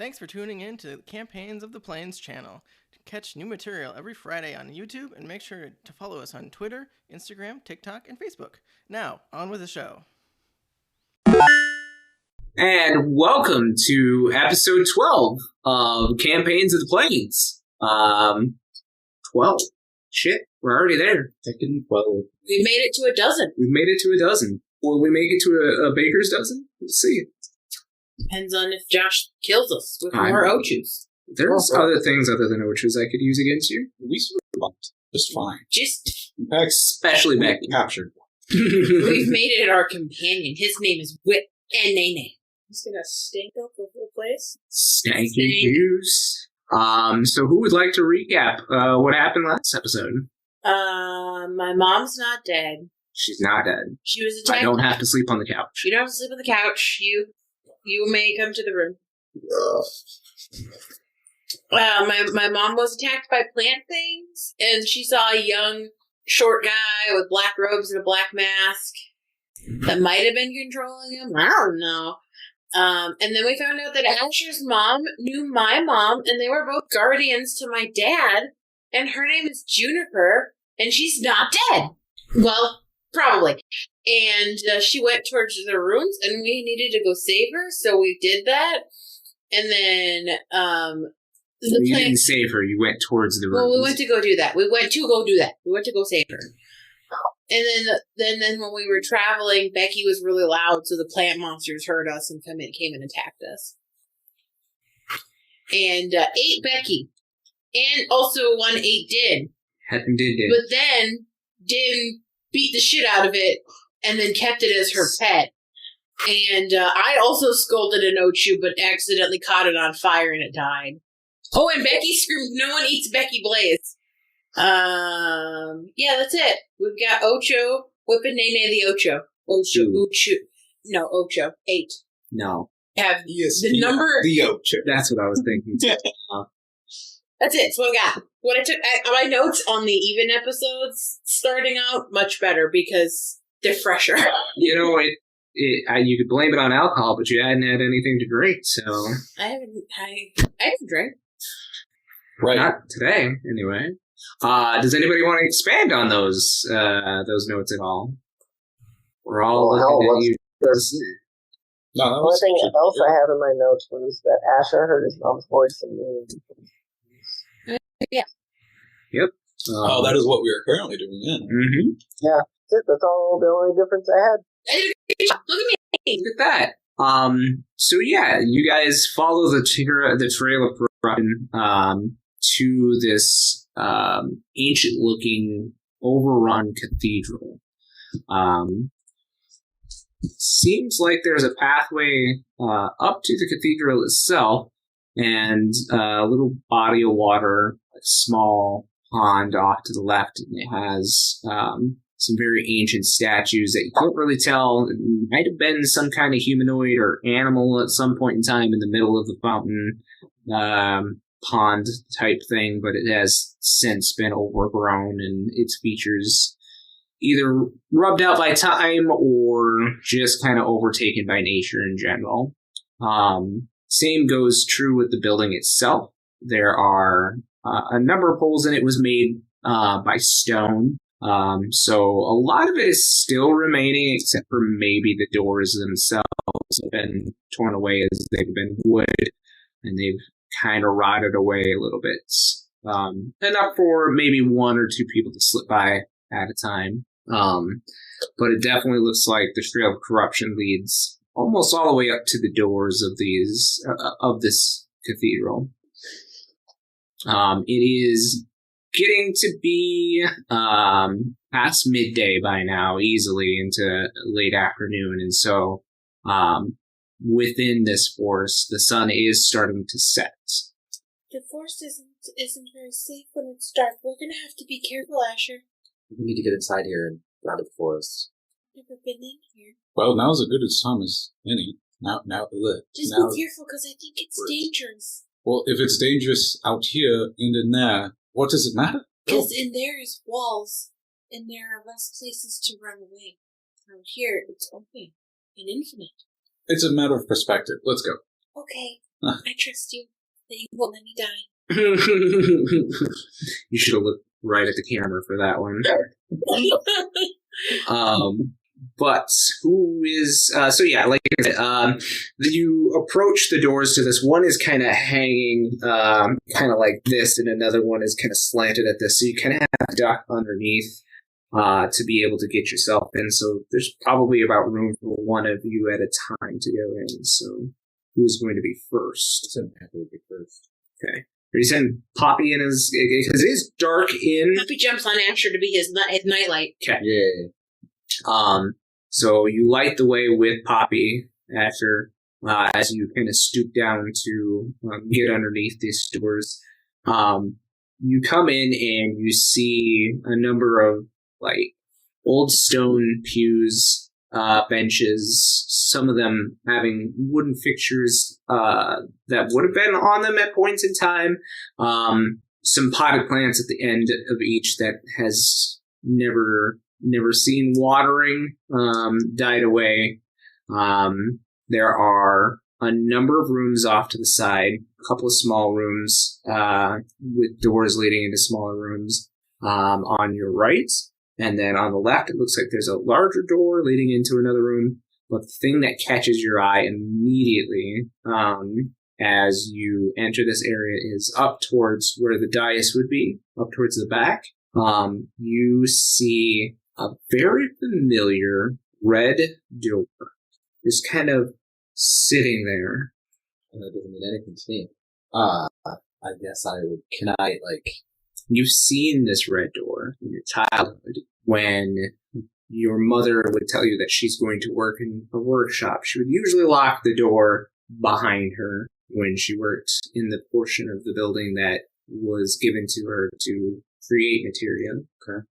Thanks for tuning in to the Campaigns of the Plains channel. Catch new material every Friday on YouTube and make sure to follow us on Twitter, Instagram, TikTok, and Facebook. Now, on with the show. And welcome to episode 12 of Campaigns of the Plains. 12. Shit, we're already there. Technically 12. We made it to a dozen. We've made it to a dozen. Will we make it to a baker's dozen? Let's see. Depends on if Josh kills us with more Ochus. There's other things other than Ochus I could use against you. We survived just fine. Just, In fact, Especially we Becky. captured one. we've made it our companion. His name is Whip and Nene. He's gonna stink up the whole place. Stanky Stank. juice. So who would like to recap what happened last episode? My mom's not dead. She's not dead. She was attacked. I don't have to sleep on the couch. You don't have to sleep on the couch. You may come to the room. My mom was attacked by plant things, and she saw a young, short guy with black robes and a black mask that might have been controlling him. I don't know. And then we found out that Asher's mom knew my mom, and they were both guardians to my dad, and her name is Juniper, and she's not dead. Well, probably. And she went towards the ruins, and we needed to go save her, so we did that. And then, You didn't save her. You went towards the room. well, we went to go do that. We went to go save her. And then when we were traveling, Becky was really loud, so the plant monsters heard us and came and attacked us. And ate Becky. And also one ate Din. Happened did. But then Din beat the shit out of it and then kept it as her pet. And I also scolded an Ochu, but accidentally caught it on fire and it died. Oh, and Becky screamed, "No one eats Becky Blaze." Yeah, that's it. We've got Ocho, Whip and Nene the Ocho. Ocho. 8. No. Have Yes, the number. The Ocho. That's what I was thinking. That's it. That's what I got. What I took, my notes on the even episodes starting out, much better because they're fresher. You know, you could blame it on alcohol, but you hadn't had anything to drink, so... I didn't drink. Right. Not today, anyway. Does anybody want to expand on those notes at all? We're all looking at you. No, that One was thing else I have in my notes was that Asher heard his mom's voice and knew. Oh, that is what we are currently doing. Yeah. Mm-hmm. That's it. That's all the only difference I had. I did a good job. Look at me. Look at that. So yeah, you guys follow the trail of corruption to this ancient-looking, overrun cathedral. Seems like there's a pathway up to the cathedral itself, and a little body of water, a small pond off to the left, and it has some very ancient statues that you can't really tell. It might have been some kind of humanoid or animal at some point in time in the middle of the fountain pond type thing, but it has since been overgrown and its features either rubbed out by time or just kind of overtaken by nature in general. Same goes true with the building itself. There are a number of holes in it. Was made by stone. So a lot of it is still remaining, except for maybe the doors themselves have been torn away as they've been wood, and they've kind of rotted away a little bit. Enough for maybe one or two people to slip by at a time. But it definitely looks like the trail of corruption leads almost all the way up to the doors of this cathedral. It is getting to be past midday by now, easily into late afternoon, and so within this forest, the sun is starting to set. The forest isn't very safe when it's dark. We're gonna have to be careful, Asher. We need to get inside here and out of the forest. Never been in here. Well, now's as good a time as any. Now, Just now, be careful, because I think it's dangerous. well, if it's dangerous out here and in there, what does it matter? Because in there is walls, and there are less places to run away. Out here, it's open and infinite. It's a matter of perspective. Let's go. Okay, I trust you that you won't let me die. You should have looked right at the camera for that one. But who is so yeah, like I said, you approach the doors to this. One is kind of hanging kind of like this, and another one is kind of slanted at this, so you kind of have to duck underneath to be able to get yourself in. So there's probably about room for one of you at a time to go in. So who's going to be first? Happy to be first. Okay. You send Poppy in because it is dark in. Happy jumps on Asher to be his nightlight. Okay. Yeah. So you light the way with Poppy after, as you kind of stoop down to get underneath these doors. You come in and you see a number of like old stone pews, benches, some of them having wooden fixtures that would have been on them at points in time. Some potted plants at the end of each that has never seen watering, died away. There are a number of rooms off to the side, a couple of small rooms with doors leading into smaller rooms on your right. And then on the left, it looks like there's a larger door leading into another room. But the thing that catches your eye immediately as you enter this area is up towards where the dais would be, up towards the back. You see a very familiar red door just kind of sitting there. That doesn't mean anything to me. I guess I would. Can I, like. You've seen this red door in your childhood when your mother would tell you that she's going to work in a workshop. She would usually lock the door behind her when she worked in the portion of the building that was given to her to create materia. Okay.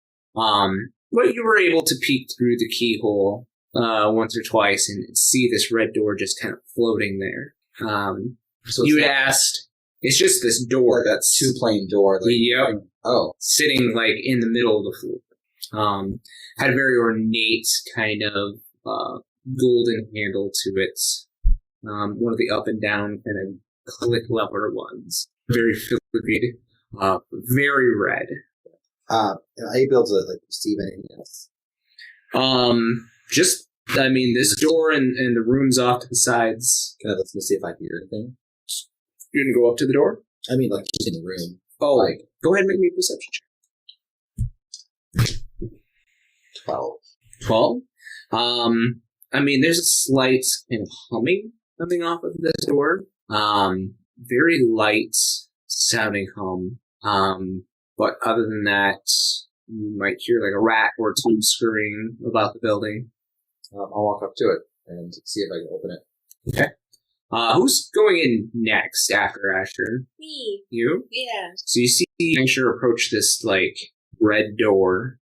But you were able to peek through the keyhole once or twice and see this red door just kind of floating there. So you had asked. It's just this door that's two-plane door. Like, yep. Oh. Sitting like in the middle of the floor. Had a very ornate kind of golden handle to it. One of the up and down kind of click lever ones. Very filigree. Very red. Are you able to like perceive anything else? This door and the rooms off to the sides. Can I listen to see if I hear anything? You didn't go up to the door? I mean, like, just in the room. Oh, like, go ahead and make me a perception check. 12. 12? There's a slight kind of humming coming off of this door. Very light sounding hum. But other than that, you might hear like a rat or two scurrying about the building. I'll walk up to it and see if I can open it. Okay. Who's going in next after Asher? Me. You? Yeah. So you see Asher approach this, like, red door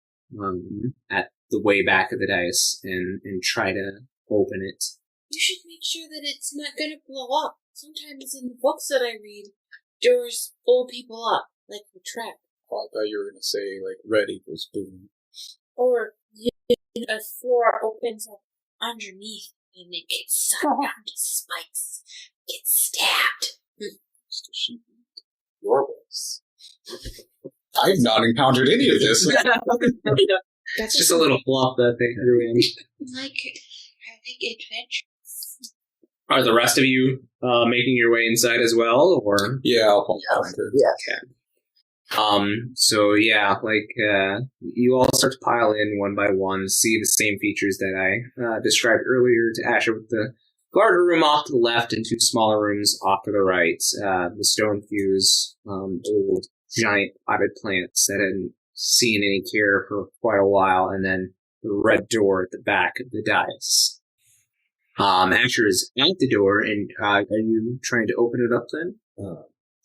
at the way back of the dice and try to open it. You should make sure that it's not going to blow up. Sometimes in the books that I read, doors blow people up, like the trap. Oh, I thought you were going to say, like, red equals boom. Or a floor opens up underneath and it gets sucked down to spikes. Gets stabbed. Your voice. I've not encountered any of this. That's just a little fluff that they threw in. I like adventures. Are the rest of you making your way inside as well, or? Yeah, I'll hold on. Yeah. Okay. You all start to pile in one by one, see the same features that I described earlier to Asher, with the larger room off to the left and two smaller rooms off to the right. The stone pews, old giant potted plants that hadn't seen any care for quite a while, and then the red door at the back of the dais. Asher is at the door, and are you trying to open it up then?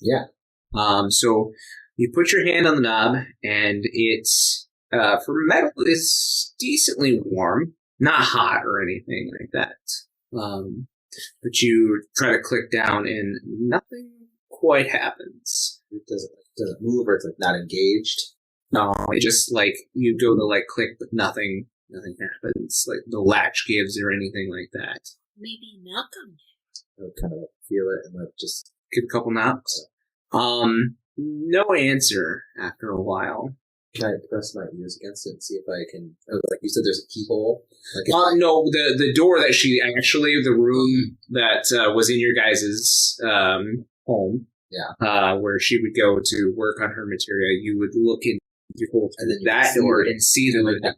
Yeah. So you put your hand on the knob, and it's, for metal, it's decently warm. Not hot or anything like that. But you try to click down, and nothing quite happens. Does it move, or it's like not engaged? No, it just, like, you go to, like, click, but nothing happens. Like, the latch gives or anything like that. Maybe knock on I would kind of feel it and just Give a couple knocks. No answer after a while. Can I press my ears against it and see if I can? Oh, like you said, there's a keyhole. No, the door that the room that was in your guys' home. Yeah. Where she would go to work on her material. You would look in and then that door and see the. Yep.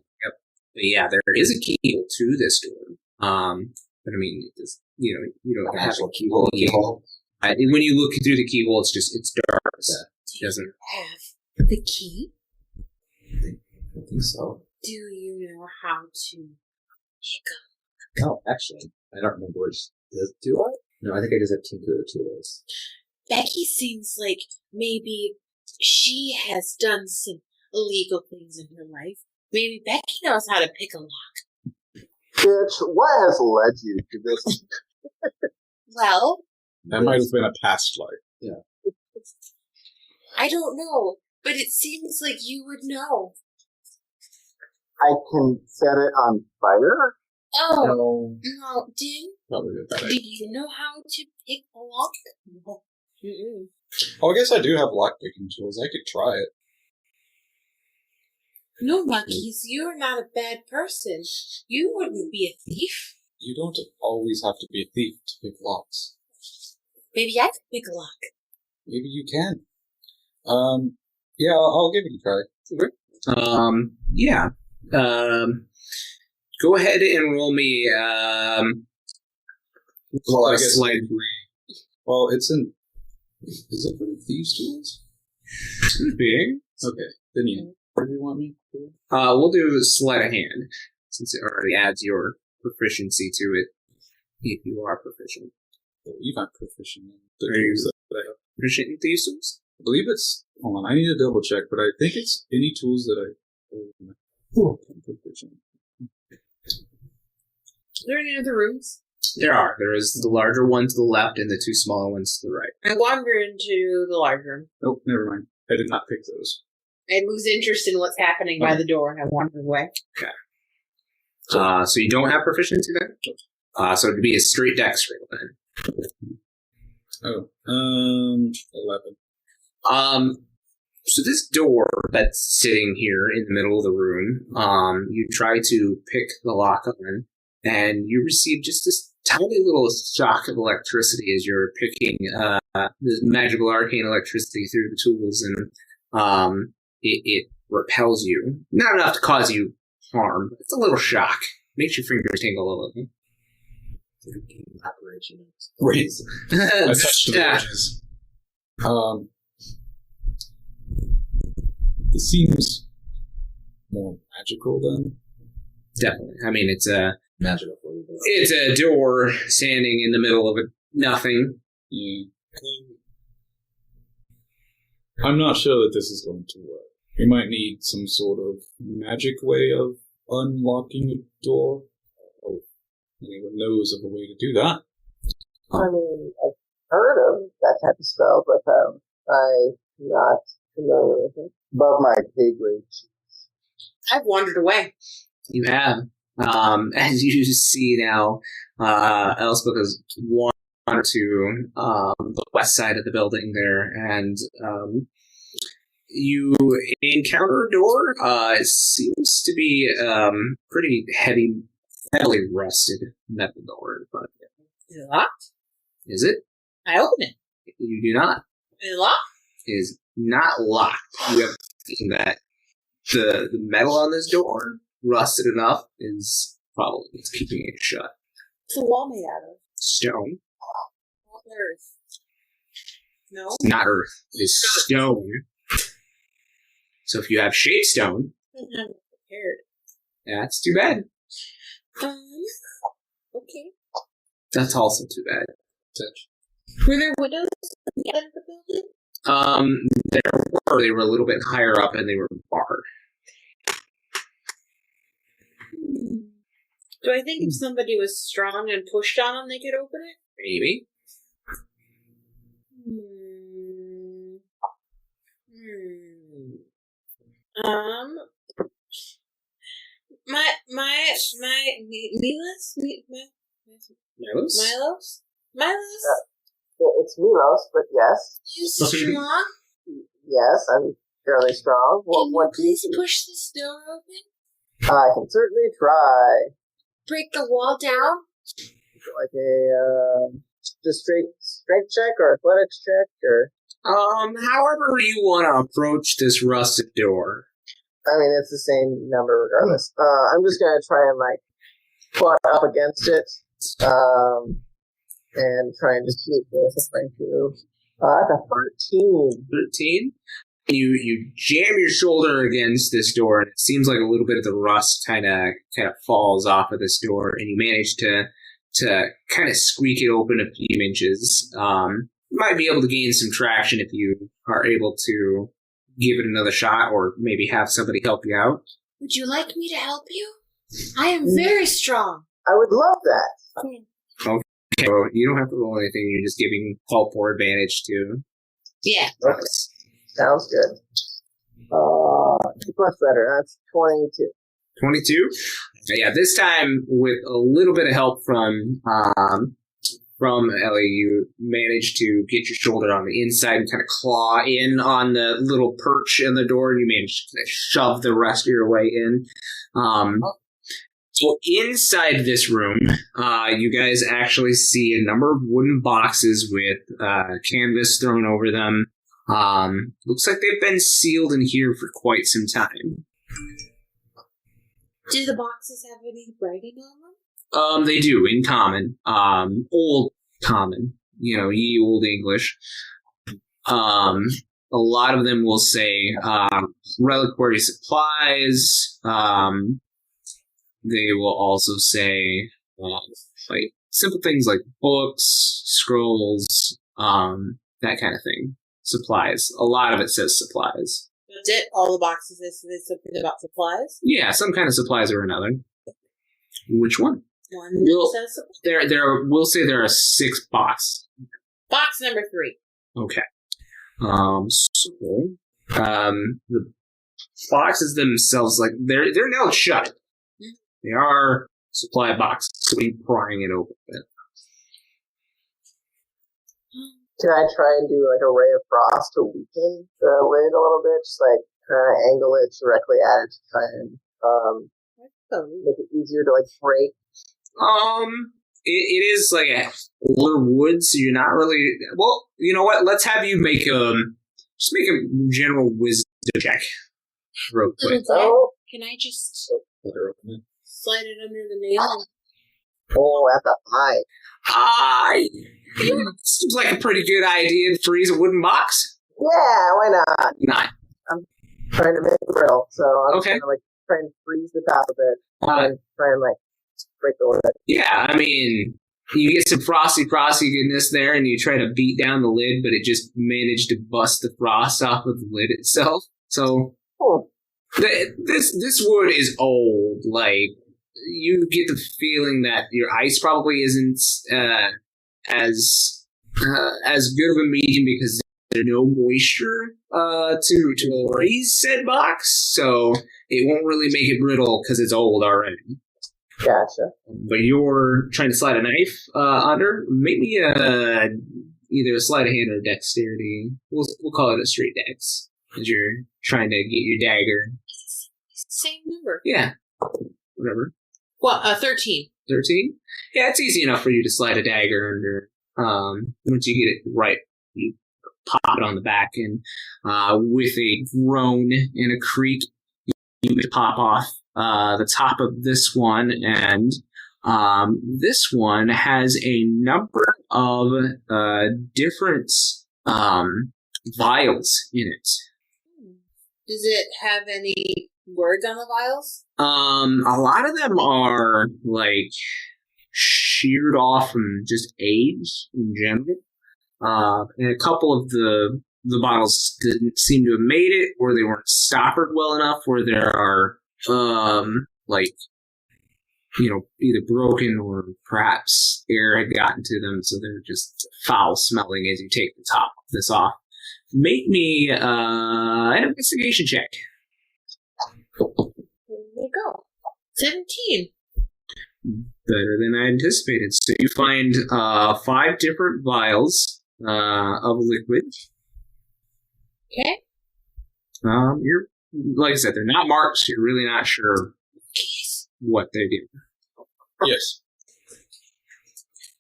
Yeah, there is a keyhole to this door. But I mean, you don't have a keyhole. When you look through the keyhole, it's dark. It doesn't have the key? I think so. Do you know how to pick up? No, actually, I don't remember which. Do I? No, I think I just have Tinker tools. Becky seems like maybe she has done some illegal things in her life. Maybe Becky knows how to pick a lock. Bitch, what has led you to this? Well, That might have been a past life. Yeah. I don't know, but it seems like you would know. I can set it on fire? Oh, no, Probably a bad do idea. you know how to pick a lock? No. Mm-mm. Oh, I guess I do have lockpicking tools. I could try it. No, Monkeys, you're not a bad person. You wouldn't be a thief. You don't always have to be a thief to pick locks. Maybe I could pick a lock. Maybe you can. Yeah, I'll give it a try. Yeah. Go ahead and roll me Well, I guess sleight. Well, it's in. Is it for thieves' tools? Big. Okay, then yeah. Where do you want me? To? We'll do sleight of hand since it already adds your proficiency to it. If you are proficient, You're not proficient in the Are you- tools that I have. proficient in thieves tools. I believe it's. Hold on, I need to double check, but I think it's any tools that I. I'm proficient. Are there any other rooms? There are. There is the larger one to the left and the two smaller ones to the right. I wander into the large room. Nope, never mind. I did not pick those. I lose interest in what's happening by the door and I wander away. So you don't have proficiency then? So it'd be a straight dex roll then. Oh, 11. So this door that's sitting here in the middle of the room, you try to pick the lock on, and you receive just this tiny little shock of electricity as you're picking this magical arcane electricity through the tools, and it repels you. Not enough to cause you harm, but it's a little shock. Makes your fingers tingle a little. Operation. Great. I touched the Yeah. edges. This seems more magical then. Definitely. I mean, it's a Magical for you. door standing in the middle of nothing. Yeah. I'm not sure that this is going to work. We might need some sort of magic way of unlocking a door. Oh, anyone knows of a way to do that. I mean, I've heard of that type of spell, but I'm not familiar with it. Above my pay grade. I've wandered away. You have. As you see now, Elspeth has wandered to the west side of the building there, and you encounter a door. It seems to be pretty heavily rusted metal door in front of you. Is it locked? Is it? I open it. You do not. Is it locked? It is not locked. You have seen that the metal on this door, rusted enough, is probably it's keeping it shut. What's the wall made out of? Stone. Not earth. No? It's not earth. It's stone. So if you have shape stone, I'm not prepared. that's too bad. Okay. That's also too bad. Were there windows at the end of the building? They were a little bit higher up and they were barred. Do I think if somebody was strong and pushed on them, they could open it? Maybe. My Milos? Milos? Milos? Milos, It's Milos, but yes. you strong? Yes, I'm fairly strong. Can you What do you please think? push this door open? I can certainly try. Break the wall down? Like a just strength check or athletics check or. However you want to approach this rusted door. I mean, it's the same number regardless. I'm just gonna try and like butt up against it, and try and just keep this thing through. That's a 13. 13. You jam your shoulder against this door, and it seems like a little bit of the rust kind of falls off of this door, and you manage to kind of squeak it open a few inches. You might be able to gain some traction if you are able to give it another shot, or maybe have somebody help you out. Would you like me to help you? I am very strong. I would love that. Okay, well, you don't have to roll anything. You're just giving help or advantage to. Yeah. Okay. Sounds good. Much better. That's 22. 22. Yeah, this time with a little bit of help from Ellie, you managed to get your shoulder on the inside and kind of claw in on the little perch in the door, and you managed to shove the rest of your way in. So inside this room, you guys actually see a number of wooden boxes with canvas thrown over them. Looks like they've been sealed in here for quite some time. Do the boxes have any writing on them? They do, in common. Old common. Ye old English. A lot of them will say, reliquary supplies. They will also say, like, simple things like books, scrolls, that kind of thing. Supplies. A lot of it says supplies. That's it? All the boxes say something about supplies? Yeah, some kind of supplies or another. Which one? One We'll- says supplies. We'll say there are 6 boxes. Box number 3. Okay. The boxes themselves, like, they're nailed shut. They are supply boxes, so we're prying it open. Can I try and do like a ray of frost to weaken the lid a little bit? Just like kind of angle it directly at it to try and make it easier to like break. It is like a older wood, so you're not really. Well, you know what? Let's have you make just make a general wisdom check, real quick. Oh, Can I just Let her open it. slide it under the nail? that's a 5. Seems like a pretty good idea to freeze a wooden box. Yeah, why not? 9. Trying to make it real, so I'm Okay. just gonna like try and freeze the top of it and try and like break the lid. Yeah, I mean, you get some frosty goodness there, and you try to beat down the lid, but it just managed to bust the frost off of the lid itself. So Oh, this wood is old. Like, you get the feeling that your ice probably isn't as good of a medium because there's no moisture to raise said box, so it won't really make it brittle because it's old already. gotcha. But you're trying to slide a knife under. Maybe either a sleight of hand or dexterity. We'll call it a straight dex, as you're trying to get your dagger. Same number. Yeah, whatever. Well, 13. 13? Yeah, it's easy enough for you to slide a dagger under. Once you get it right, you pop it on the back, and with a groan and a creak, you pop off the top of this one, and this one has a number of different vials in it. Does it have any words on the vials? A lot of them are like sheared off from just age in general. And a couple of the bottles didn't seem to have made it, or they weren't stoppered well enough, where there are either broken or perhaps air had gotten to them, so they're just foul smelling as you take the top of this off. Make me an investigation check. There you go. 17. Better than I anticipated. So you find 5 different vials of liquid. Okay. You're like I said, they're not marked. You're really not sure what they do. Yes.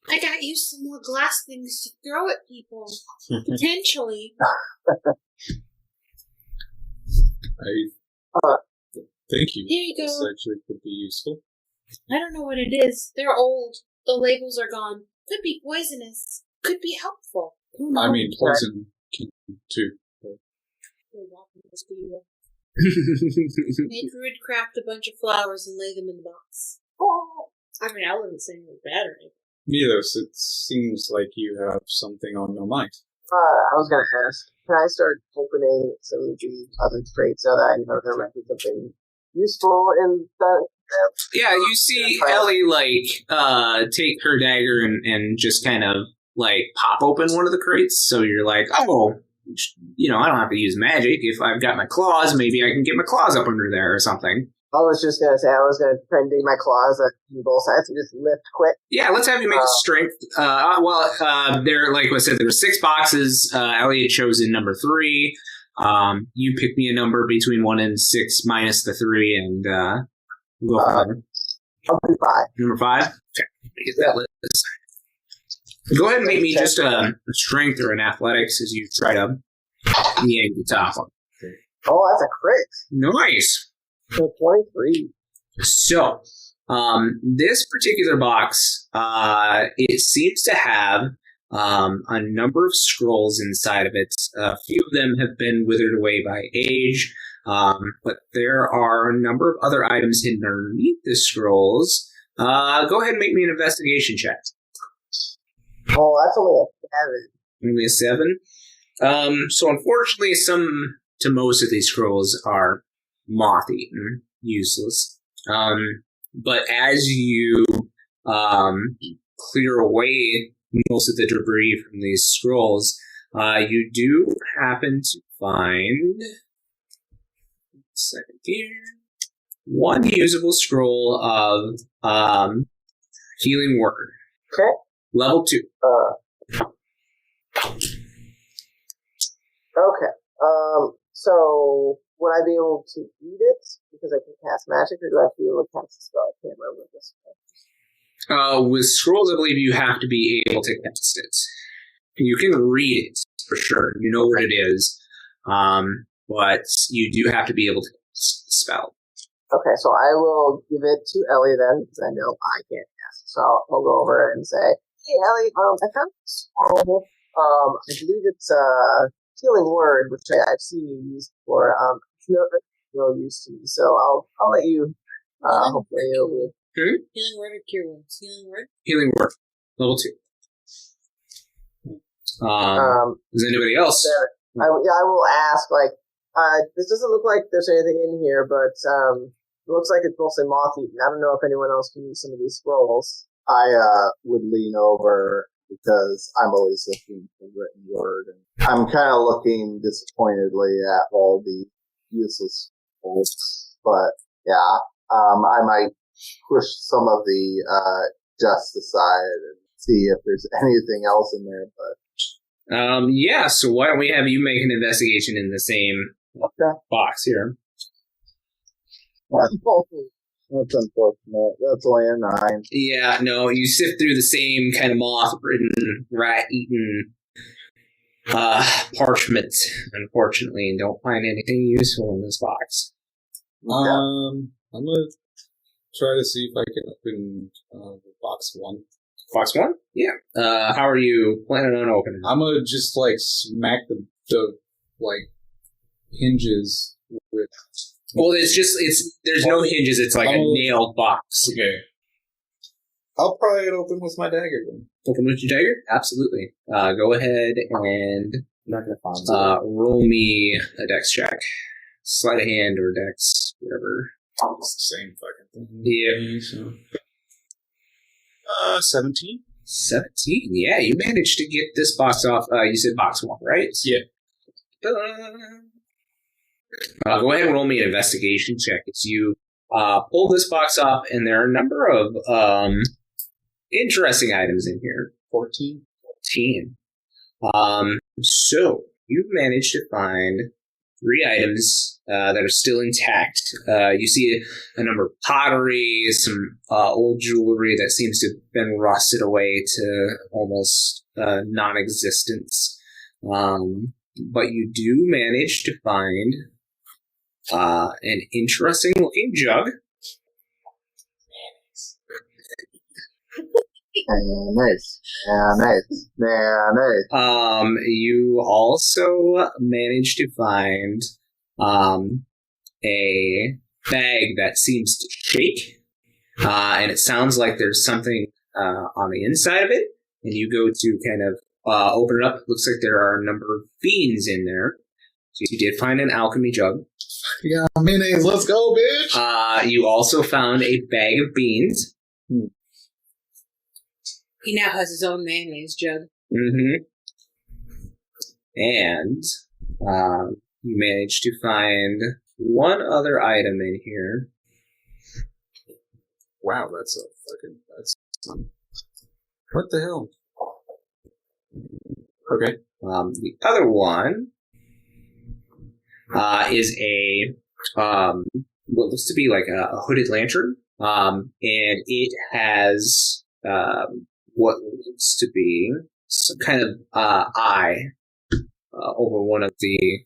I got you some more glass things to throw at people. Potentially. Thank you. Here you go. This actually could be useful. I don't know what it is. They're old. The labels are gone. Could be poisonous. Could be helpful. Who knows? I mean, poison can too. Make Druid craft a bunch of flowers and lay them in the box. Oh, I mean, I wasn't saying it was bad or anything. Milos, it seems like you have something on your mind. I was gonna ask, can I start opening some of the other crates so that I know there might be something useful in that? Yeah, you see Ellie take her dagger and just kind of pop open one of the crates. So you're like, oh, I don't have to use magic. If I've got my claws, maybe I can get my claws up under there or something. I was just gonna say I was gonna try and dig my claws at both sides and just lift quick. Yeah, let's have you make a strength. There, like I said, there were 6 boxes. Ellie had chosen number 3. You pick me a number between 1 and 6 minus the 3, and we'll go for Number 5. number 5. Okay, get that list. Go ahead and make me just a strength or an athletics as you try to yank the top one. Oh, that's a crit. Nice. So 23. So, this particular box, it seems to have a number of scrolls inside of it. A few of them have been withered away by age, but there are a number of other items hidden underneath the scrolls. Go ahead and make me an investigation check. Oh, that's only a 7. Only a 7? So unfortunately, to most of these scrolls are moth-eaten, useless. But as you clear away most of the debris from these scrolls, you do happen to find one usable scroll of Healing Word. Okay. Level 2. Okay. So would I be able to eat it because I can cast magic, or do I have to be able to cast a spell? I can't remember this one. With scrolls, I believe you have to be able to cast it. You can read it for sure. You know what it is, but you do have to be able to cast the spell. Okay, so I will give it to Ellie then, because I know I can't cast it. So I'll go over and say, "Hey, Ellie, I found this scroll. I believe it's Healing Word, which I've seen you use before. It's no use to me, so I'll let you. Hopefully, you'll. Healing Word or Cure Wounds? Healing Word. Healing Word, level 2. Is anybody else? I will ask. This doesn't look like there's anything in here, but it looks like it's mostly moth-eaten. I don't know if anyone else can use some of these scrolls. I would lean over because I'm always looking for written word, and I'm kind of looking disappointedly at all the useless scrolls. But yeah, I might push some of the just aside and see if there's anything else in there. But yeah. So why don't we have you make an investigation in the same box here? That's unfortunate. That's only a 9. Yeah, no, you sift through the same kind of moth-ridden, rat-eaten parchment, unfortunately, and don't find anything useful in this box. I'm gonna try to see if I can open box 1. Box 1? Yeah. How are you planning on opening it? I'm gonna just smack the hinges with. Well, there's no hinges. It's like a nailed box. Okay. I'll pry it open with my dagger then. Open with your dagger? Absolutely. Go ahead and I'm not gonna find it. roll me a dex check. Sleight of hand or dex, whatever. It's the same fucking thing. Yeah. So. 17. 17. Yeah, you managed to get this box off. You said box 1, right? Yeah. Go ahead and roll me an investigation check as you pull this box off, and there are a number of interesting items in here. 14. 14. So you've managed to find 3 items that are still intact. You see a number of pottery, some old jewelry that seems to have been rusted away to almost non-existence. But you do manage to find an interesting-looking jug. Nice. You also managed to find a bag that seems to shake, and it sounds like there's something on the inside of it. And you go to kind of open it up. It looks like there are a number of beans in there. So you did find an alchemy jug. Yeah, mayonnaise, let's go, bitch! You also found a bag of beans. He now has his own mayonnaise jug. Mm-hmm. And you managed to find one other item in here. Wow, that's what the hell? Okay. The other one is a what looks to be like a hooded lantern, and it has what looks to be some kind of eye over one of the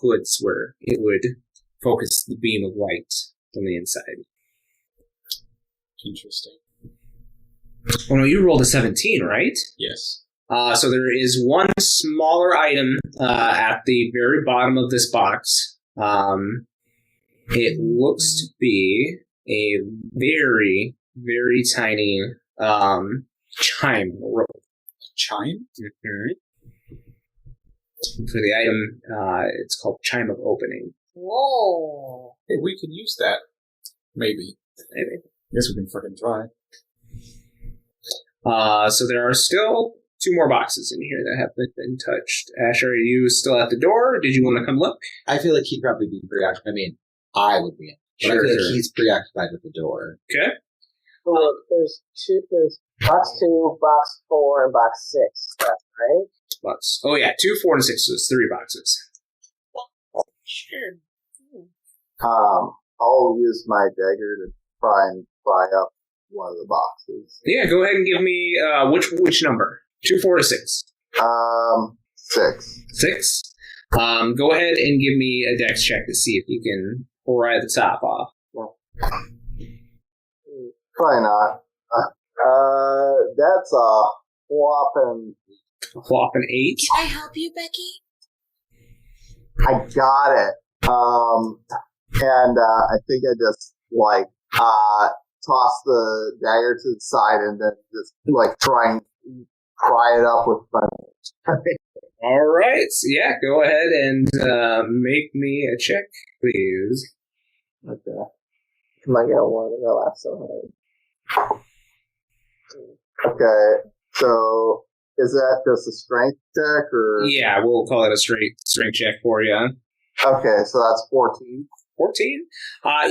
hoods, where it would focus the beam of light from the inside. Interesting. Oh no, you rolled a 17, right? Yes. So there is one smaller item at the very bottom of this box. It looks to be a very, very tiny chime rope. Chime? Mm-hmm. For the item, it's called Chime of Opening. Whoa. Hey, we can use that. Maybe. Guess we can fucking try. So there are still 2 more boxes in here that haven't been touched. Asher, are you still at the door? Or did you want to come look? I feel like he'd probably be preoccupied. I mean, I would be. But I feel like he's preoccupied with the door. Okay. Well, there's box 2, box 4, and box 6 left, right? Box. Oh yeah, 2, 4, and 6. So it's 3 boxes. Sure. I'll use my dagger to try and pry up one of the boxes. Yeah, go ahead and give me which number? 2, 4, or 6? 6. 6. Go ahead and give me a dex check to see if you can pry the top off. Probably not. That's a whopping. Whopping 8. Can I help you, Becky? I got it. And I think I just toss the dagger to the side and then just try and pry it up with my. All right. Yeah, go ahead and make me a check, please. Okay. Am I gonna want to laugh so hard? Okay, so is that just a strength check or? Yeah, we'll call it a strength check for you. Okay, so that's 14. 14?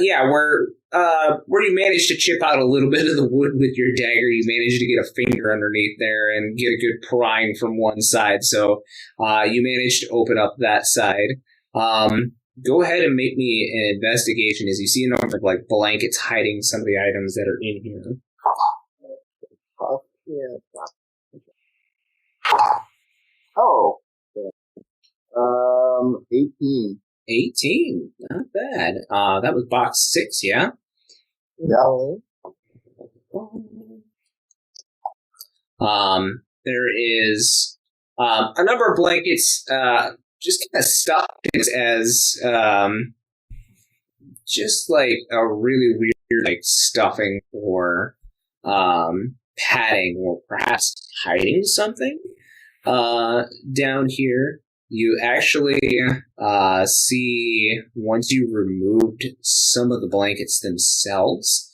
Yeah, where you managed to chip out a little bit of the wood with your dagger, you managed to get a finger underneath there and get a good prying from one side. So you managed to open up that side. Go ahead and make me an investigation as you see a number of blankets hiding some of the items that are in here. Yeah. Oh. 18. 18. Not bad. That was box 6, yeah? Yeah. There is a number of blankets just kind of stuffed as just like a really weird stuffing or padding or perhaps hiding something. Down here, you actually see, once you removed some of the blankets themselves,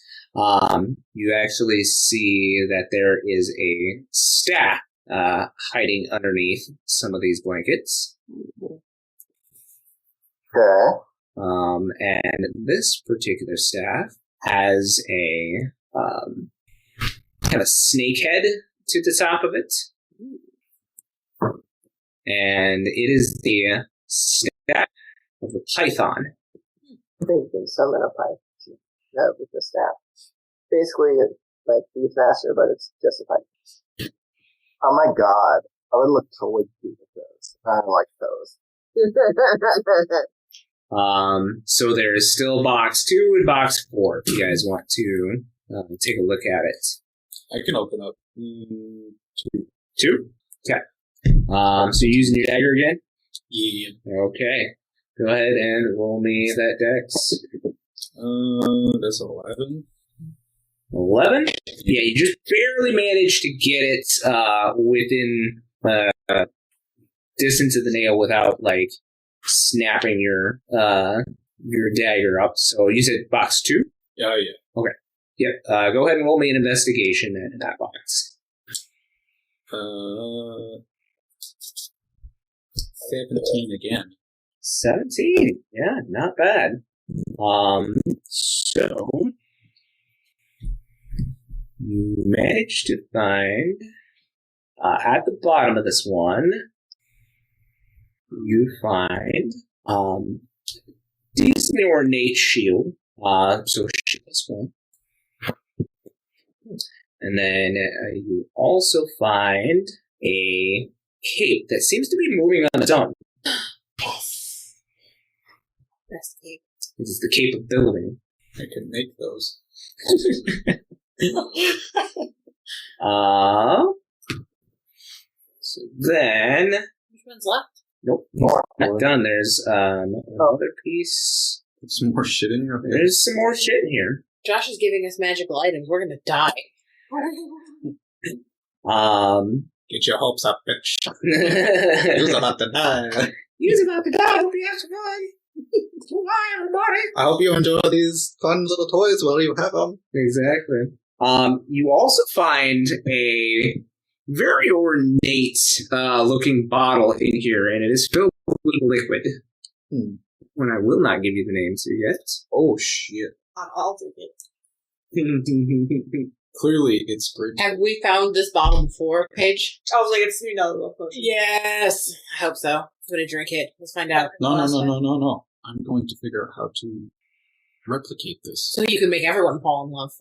you actually see that there is a staff hiding underneath some of these blankets. Okay. And this particular staff has a kind of snake head to the top of it. And it is the staff of the python. I think you can summon a python with the staff. Basically, it's like Beastmaster, but it's just a python. Oh my god. I would look totally cute with those. I like those. So there's still box 2 and box 4 if you guys want to take a look at it. I can open up 2? Okay. So you're using your dagger again? Yeah. Okay. Go ahead and roll me that dex. That's 11. 11? Yeah, you just barely managed to get it within distance of the nail without, like, snapping your dagger up. So you said box 2? Yeah. Okay. Yep. Go ahead and roll me an investigation in that box. 17 again. 17. Yeah, not bad. So you managed to find at the bottom of this one, you find decently ornate shield. So shield's one. And then you also find a cape that seems to be moving on its own. Yes. Best cake. This is the cape of building. I can make those. So then... Which one's left? Nope, not done. There's another piece. Put some more shit in your head. There's some more shit in here. Josh is giving us magical items. We're gonna die. Get your hopes up, bitch. You're about to die. You're about to die. Hope you have some fun. Bye, everybody. I hope you enjoy these fun little toys while you have them. Exactly. You also find a very ornate looking bottle in here, and it is filled with liquid. And I will not give you the name to yet. Oh, shit. I'll take it. Clearly, it's great. Have we found this bottle before, Paige? I was like, it's another little potion. Yes. I hope so. I'm gonna drink it. Let's find out. No. I'm going to figure out how to replicate this. So you can make everyone fall in love.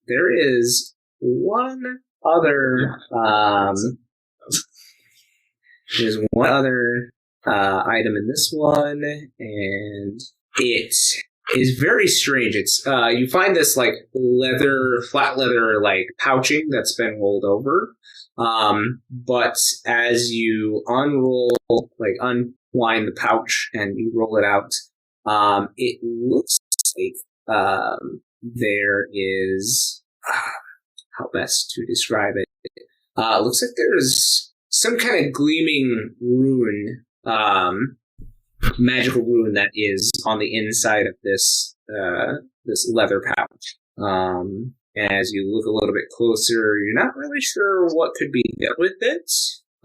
There is one other there's one other item in this one, and it is very strange. It's you find this like flat leather like pouching that's been rolled over, but as you unwind the pouch and you roll it out, it looks like there is how best to describe it. It looks like there's some kind of gleaming rune, magical rune that is on the inside of this this leather pouch. As you look a little bit closer, you're not really sure what could be done with it.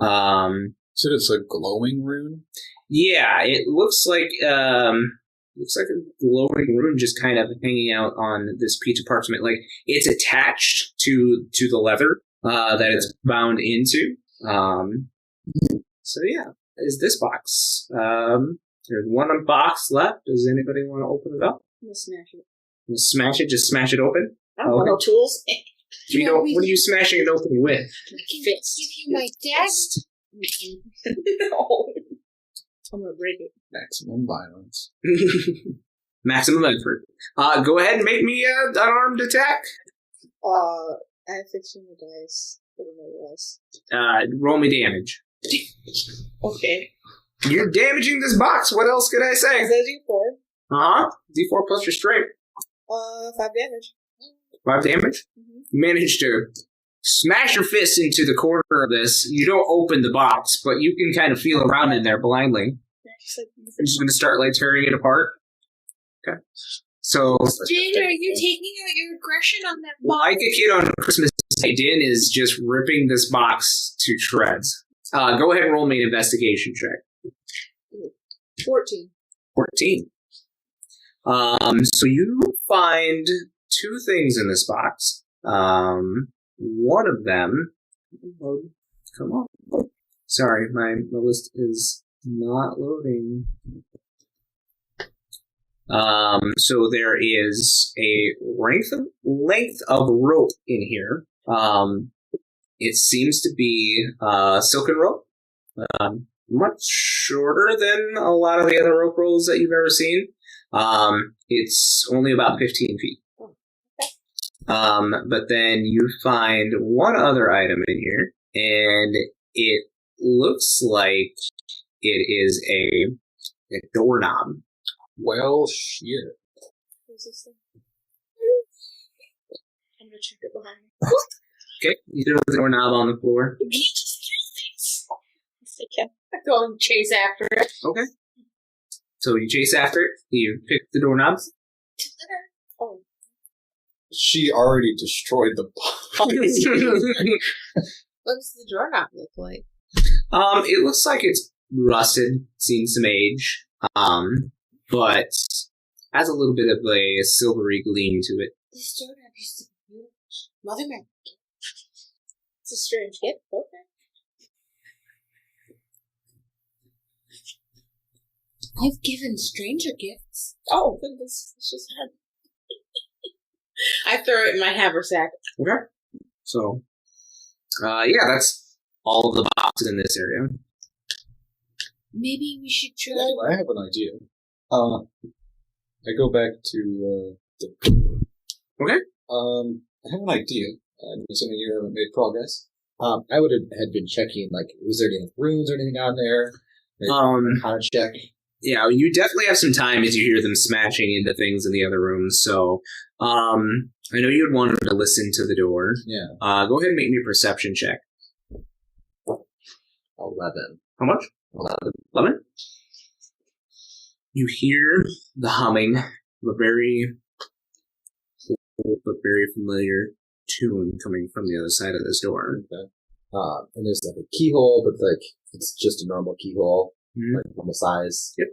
So it's a glowing rune? Yeah, it looks like a glowing rune just kind of hanging out on this piece of parchment. Like it's attached to the leather that it's bound into. So yeah, is this box. There's one box left. Does anybody want to open it up? I'm gonna smash it. Smash it? Just smash it open? I don't want no tools. What are you smashing it open with? I can give you my dagger. No. I'm gonna break it. Maximum violence. Maximum effort. Go ahead and make me an unarmed attack. I fixed the dice. I don't know what else. Roll me damage. Okay. You're damaging this box. What else could I say? Is that D4? D4 plus your strength. 5 damage. 5 damage? Mm-hmm. You managed to smash your fist into the corner of this. You don't open the box, but you can kind of feel around in there blindly. I'm just going to start like tearing it apart. Okay. So, Jin, are you taking out your aggression on that box? like a kid on Christmas Day, Din is just ripping this box to shreds. Go ahead and roll me an investigation check. 14. 14. So you find two things in this box. One of them. Come on. Sorry, my list is not loading. So there is a length of rope in here. It seems to be silken rope, much shorter than a lot of the other rope rolls that you've ever seen. It's only about 15 feet. But then you find one other item in here, and it looks like it is a doorknob. Well, shit. What's this thing? I'm gonna check it behind me. Okay, you throw the doorknob on the floor. I go and chase after it. Okay. So you chase after it. You pick the doorknob. Oh. She already destroyed the box. What does the doorknob look like? It looks like it's rusted, seen some age, but has a little bit of a silvery gleam to it. This doorknob used to be beautiful. Mother Mary. It's a strange gift. Okay. I've given stranger gifts. Oh, then this just had. I throw it in my haversack. Okay. So, yeah, that's all of the boxes in this area. Maybe we should try. I have an idea. I go back to the. Okay. I have an idea. I'm assuming you haven't made progress. I would have had been checking, like, was there any runes or anything on there? How to check? Yeah, you definitely have some time as you hear them smashing into things in the other rooms. So, I know you'd wanted to listen to the door. Yeah. Go ahead and make me a perception check. 11. How much? 11? You hear the humming of a very old but very familiar tune coming from the other side of this door. Okay. And there's like a keyhole, but like it's just a normal keyhole, like normal size. Yep.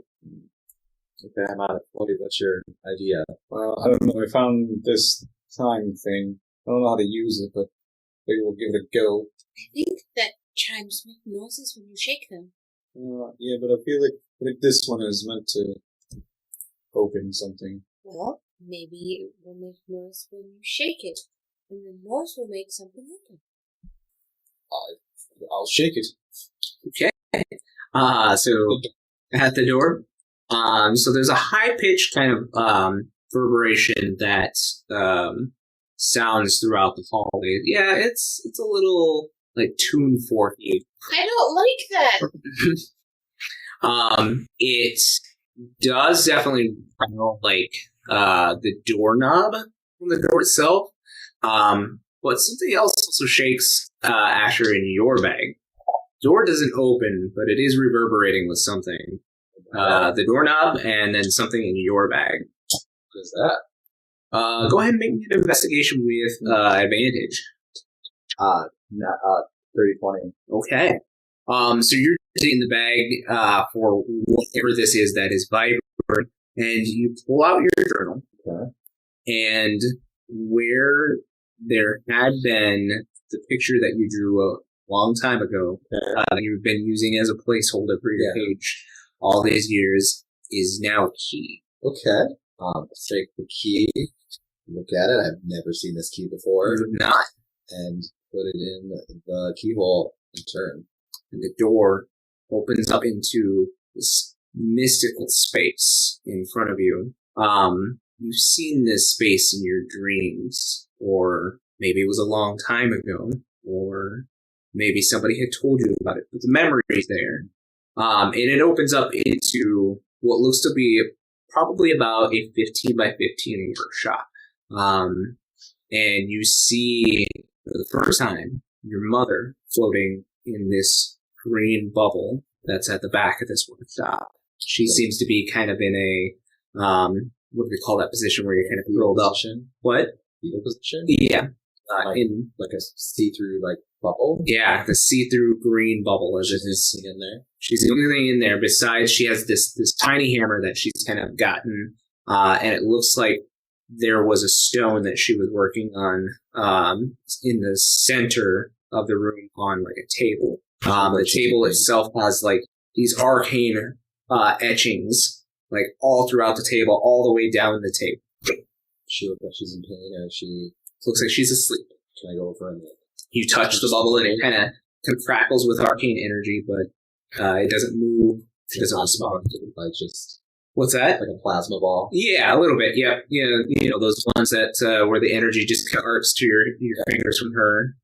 Okay, I'm out of 40. What's your idea? Well, I don't know. I found this time thing. I don't know how to use it, but maybe we'll give it a go. I think that chimes make noises when you shake them. Yeah, but I feel like this one is meant to open something. Well, maybe it will make noise when you shake it, and the noise will make something open. I'll shake it. Okay. So at the door, so there's a high-pitched kind of reverberation that sounds throughout the hallway. Yeah, it's a little like tune forky. I don't like that. It does definitely sound like the doorknob on the door itself. But something else also shakes Asher in your bag. Door doesn't open, but it is reverberating with something. The doorknob and then something in your bag. What is that? Go ahead and make an investigation with advantage. 30-20. Okay. So you're in the bag for whatever this is that is vibrant, and you pull out your journal. Okay. And where there had been the picture that you drew a long time ago, that you've been using as a placeholder for your page all these years, is now a key. Okay. Let's take the key, look at it. I've never seen this key before. You have not. And put it in the keyhole and turn. And the door opens up into this mystical space in front of you. You've seen this space in your dreams, or maybe it was a long time ago, or maybe somebody had told you about it, but the memory's there. And it opens up into what looks to be probably about a 15 by 15 workshop. And you see, for the first time, your mother floating in this green bubble that's at the back of this workshop. She seems to be kind of in a, what do we call that position where you're kind of rolled up? Position? What? Fetal position? Yeah. in like a see-through like bubble. Yeah, the see-through green bubble as it is in there. She's the only thing in there. Besides, she has this tiny hammer that she's kind of gotten, and it looks like there was a stone that she was working on in the center of the room on like a table. The table itself has like these arcane etchings like all throughout the table, all the way down the table. She looks like she's in pain, or she looks like she's asleep. Can I go over and you touch the bubble and it kind of crackles with arcane energy, but it doesn't move. It doesn't respond. Like just what's that? Like a plasma ball. Yeah, a little bit. Yeah, you know those ones that where the energy just arcs to your fingers from her.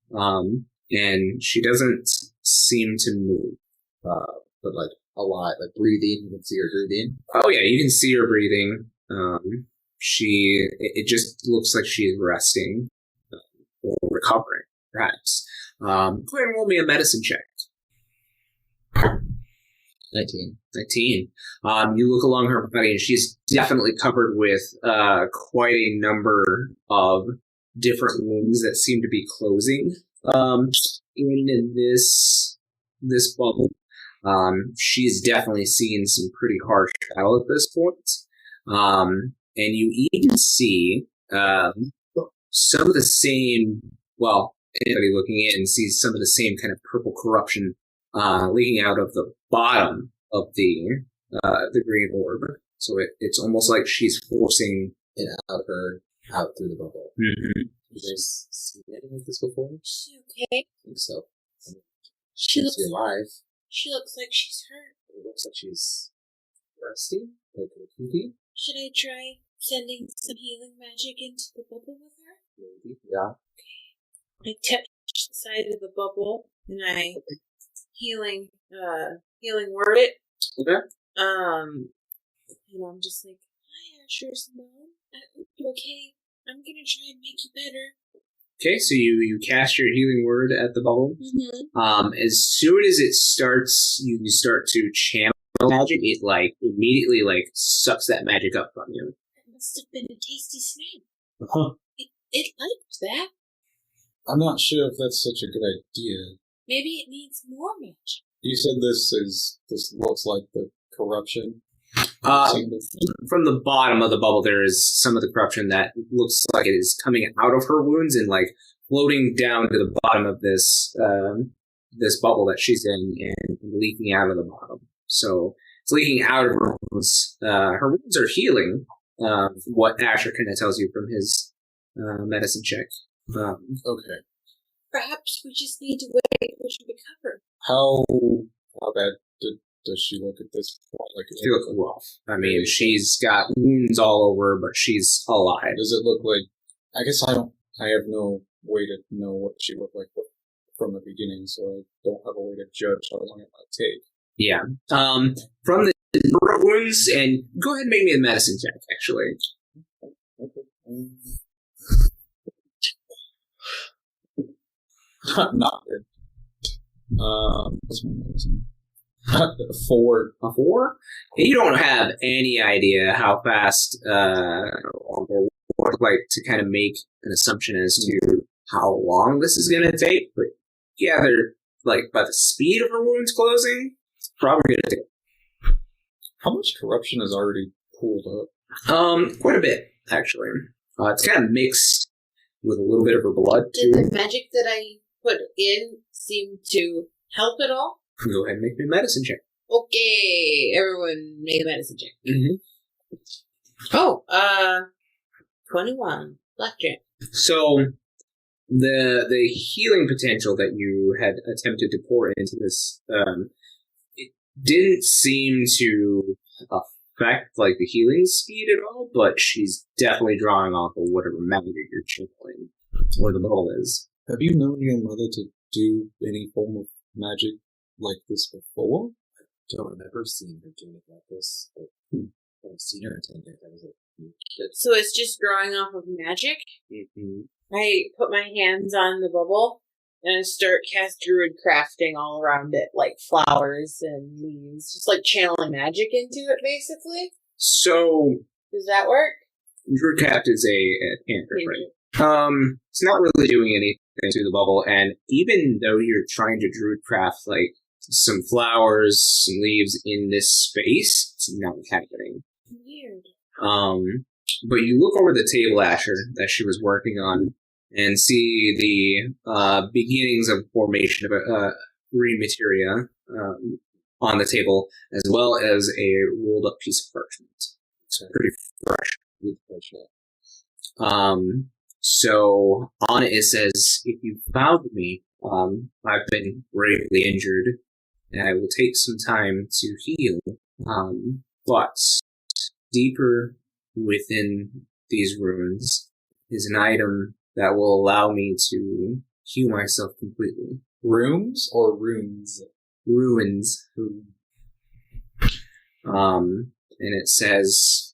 And she doesn't seem to move. But like a lot, like breathing. You can see her breathing. Oh yeah, you can see her breathing. It just looks like she's resting or recovering, perhaps. Go ahead and roll me a medicine check. 19. You look along her body, and she's definitely covered with quite a number of different wounds that seem to be closing in this bubble. She's definitely seen some pretty harsh battle at this point. And you even see some of the same, well, anybody looking in sees some of the same kind of purple corruption leaking out of the bottom of the green orb. So it's almost like she's forcing it out through the bubble. Mm-hmm. You guys seen anything like this before? She okay? I think so. She looks alive. She looks like she's hurt. It looks like she's rusty, like a cookie. Should I try sending some healing magic into the bubble with her? Maybe. Yeah. I touch the side of the bubble and I healing word it. Okay. And I'm just like, hi, Asher's mom. I hope you're okay. I'm gonna try and make you better. Okay, so you cast your healing word at the bubble. Mm-hmm. As soon as it starts, you start to channel magic. It like immediately like sucks that magic up from you. That must have been a tasty snack. Uh-huh. It liked that. I'm not sure if that's such a good idea. Maybe it needs more magic. You said this looks like the corruption. From the bottom of the bubble, there is some of the corruption that looks like it is coming out of her wounds and like floating down to the bottom of this bubble that she's in and leaking out of the bottom. So it's leaking out of her wounds. Her wounds are healing. What Asher kind of tells you from his medicine check. Okay. Perhaps we just need to wait for her to recover. How bad does she look at this point? Like, she looks rough. I mean, she's got wounds all over her, but she's alive. Does it look like? I guess I have no way to know what she looked like from the beginning, so I don't have a way to judge how long it might take. Yeah. From the wounds, and go ahead and make me a medicine check, actually. Okay. Not good. What's my medicine? 4. A 4? You don't have any idea how fast or like to kind of make an assumption as to how long this is going to take, but yeah, they're like by the speed of her wounds closing, it's probably going to take. How much corruption is already pulled up? Quite a bit, actually. It's kind of mixed with a little bit of her blood, too. Did the magic that I put in seem to help at all? Go ahead and make me a medicine check. Okay, everyone make a medicine check. Mm-hmm. Oh, 21. Blackjack. So, the healing potential that you had attempted to pour into this, it didn't seem to affect, like, the healing speed at all, but she's definitely drawing off of whatever magic you're channeling, or the bubble is. Have you known your mother to do any form of magic like this before? I don't remember seeing her doing it like this, but I've seen her attend it. I was a kid. So it's just drawing off of magic? Mm-hmm. I put my hands on the bubble and I start cast druid crafting all around it, like flowers and leaves, just like channeling magic into it, basically. So, Does that work? Druidcraft is a cantrip, right? It's not really doing anything to the bubble, and even though you're trying to druidcraft like some flowers, some leaves in this space, it's not happening. Weird. But you look over the table, Asher, that she was working on, and see the beginnings of formation of green materia on the table, as well as a rolled up piece of parchment. It's pretty fresh. So on it says, if you found me, I've been gravely injured, and I will take some time to heal. But deeper within these ruins is an item that will allow me to heal myself completely. Rooms or runes? Ruins. And it says,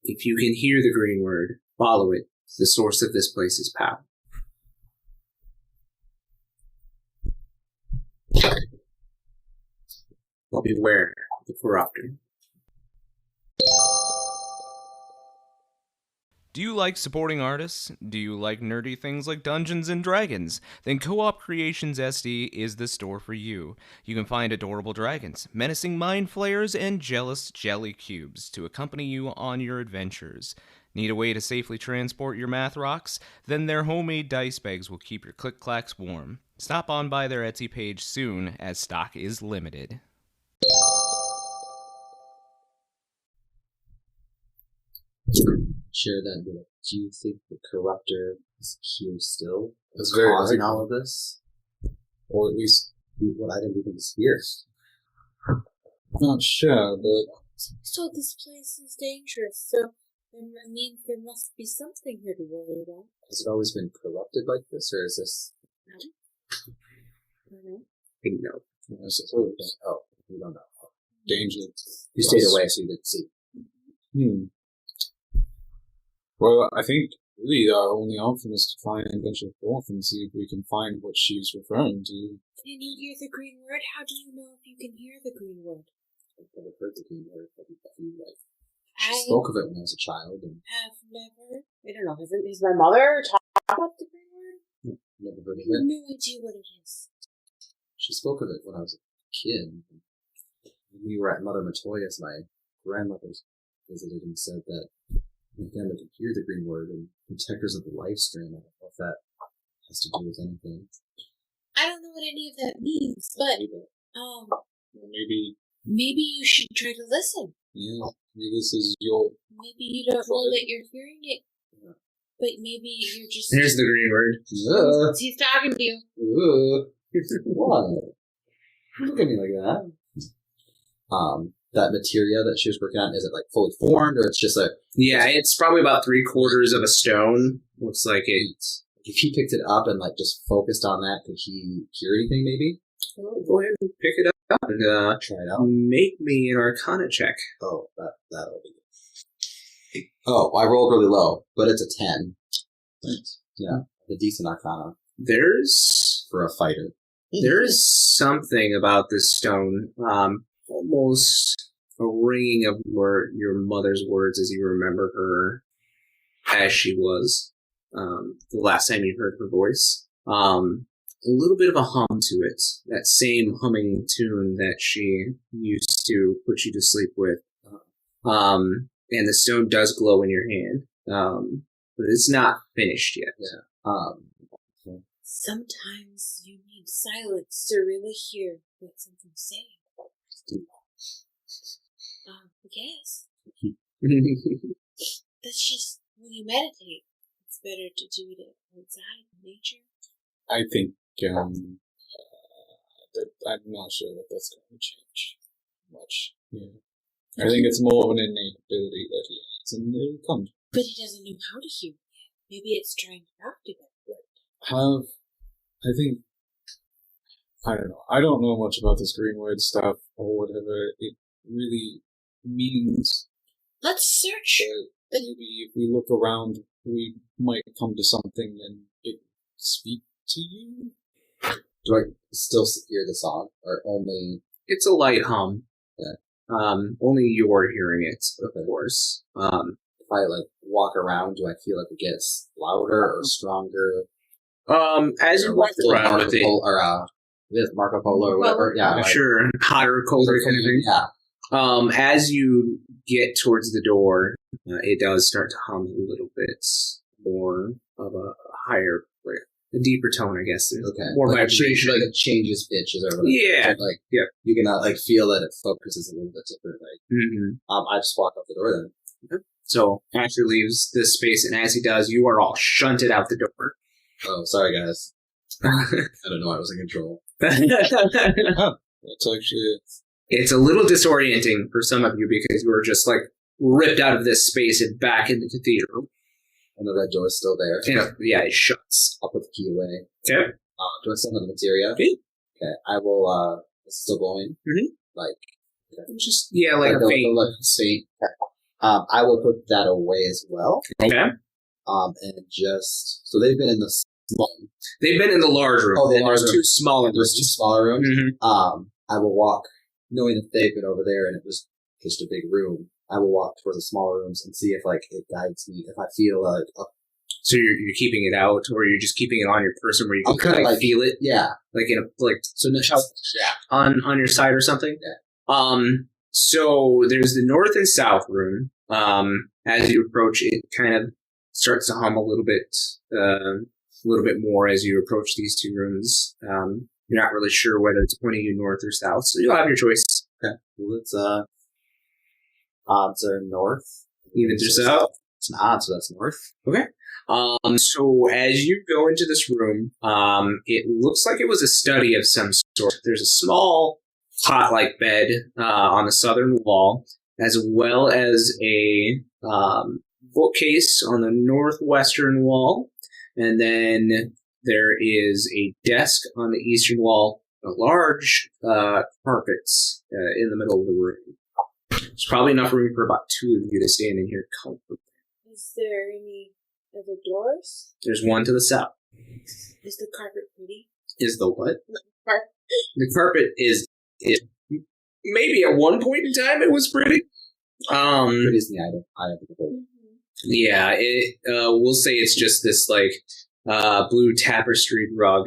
if you can hear the green word, follow it. The source of this place is power. But beware of the corruptor. Do you like supporting artists? Do you like nerdy things like Dungeons and Dragons? Then Co-op Creations SD is the store for you. You can find adorable dragons, menacing mind flayers, and jealous jelly cubes to accompany you on your adventures. Need a way to safely transport your math rocks? Then their homemade dice bags will keep your click-clacks warm. Stop on by their Etsy page soon, as stock is limited. Share that. Do you think the corruptor is here still? It's very causing all of this? Or at least What item do you think is here? not sure, but So this place is dangerous, so that means there must be something here to worry about. Has it always been corrupted like this, or is this... I don't know. No. Oh, we don't know. danger. You stayed away so you didn't see. Well, I think really our only option is to find Adventure Forth and see if we can find what she's referring to. Can you hear the green word? How do you know if you can hear the green word? I've never heard the green word, but I she spoke of it when I was a child, and have never. don't know. Has my mother talked about the green word? never heard I of have it. no idea what it is. She spoke of it when I was a kid. We were at Mother Matoya's, my grandmother's visited and said that my family could hear the green word and protectors of the life stream. I don't know if that has to do with anything. I don't know what any of that means, but Well, maybe, maybe you should try to listen. yeah, maybe this is your... Maybe you don't know that you're hearing it, but maybe you're just. There's the green word. He's talking to you. What? Look at me like that. That materia that she was working on, is it like fully formed, or it's just like... Yeah, it's probably about 3/4 of a stone. Looks like it. If he picked it up and like just focused on that, could he hear anything maybe? Go ahead and pick it up and Try it out. make me an Arcana check. Oh, that'll be good. Oh, I rolled really low, but it's a 10. Yeah, a decent Arcana There's for a fighter. something about this stone, almost a ringing of your mother's words as you remember her as she was the last time you heard her voice. A little bit of a hum to it, that same humming tune that she used to put you to sleep with. And the stone does glow in your hand, but it's not finished yet. Yeah. Sometimes you need silence to really hear what something's saying. Yes. That's just when you meditate. It's better to do it outside in nature. I think, that I'm not sure that that's going to change much. Yeah. I think it's more of an innate ability that he has, and it'll come. But he doesn't know how to hear yet. Maybe it's trying to talk to him. I don't know. I don't know much about this green word stuff or whatever it really means. Let's search. But maybe if we look around, we might come to something and it speak to you. Do I still hear the song, or only... It's a light hum. Yeah. Only you're hearing it, of course. If I like walk around, do I feel like it gets louder or stronger? As you walk around with it, with Marco Polo or whatever, yeah, like, sure, hotter, colder, kind of thing. yeah. As you get towards the door, it does start to hum a little bit more of a higher, like, a deeper tone, I guess. There's Okay, more like vibration. like it changes pitches or whatever. Yeah. And, like Yeah. you can like feel that it focuses a little bit different. Like Mm-hmm. I just walk out the door then. So Asher leaves this space, and as he does, you are all shunted out the door. Oh, sorry guys. I don't know. I was in control. That's actually It's a little disorienting for some of you because you were just like ripped out of this space and back in the cathedral. And the red door is still there. Yeah, it shuts. I'll put the key away. Okay. Do I still have the materia? Okay. Okay. I will. It's still going. Mhm. Like Just like a the- faint. like faint. I will put that away as well. Okay. And just so they've been in the small. They've been in the large room. Oh, the and large there's room. two smaller There's rooms. two smaller rooms. Mhm. I will walk, knowing that they've been over there and it was just a big room. I will walk towards the smaller rooms and see if like it guides me. If I feel like So you're keeping it out, or you're just keeping it on your person where you I'm can kinda like like- feel it, yeah. like in a So no, yeah. on your side or something. So there's the north and south room. As you approach, it kind of starts to hum a little bit more as you approach these two rooms. You're not really sure whether it's pointing you north or south, so you'll have your choice. Okay. Well, it's odds are north. Even to south. It's an odd, so that's north. Okay. So as you go into this room, it looks like it was a study of some sort. There's a small cot-like bed on the southern wall, as well as a bookcase on the northwestern wall, and then there is a desk on the eastern wall, a large carpet in the middle of the room. There's probably enough room for about two of you to stand in here comfortably. Is there any other doors? There's one to the south. Is the carpet pretty? Is the what? Carpet. The carpet is maybe at one point in time it was pretty. Pretty is the item. I have the whole. Yeah, we'll say it's just this like blue tapestried rug.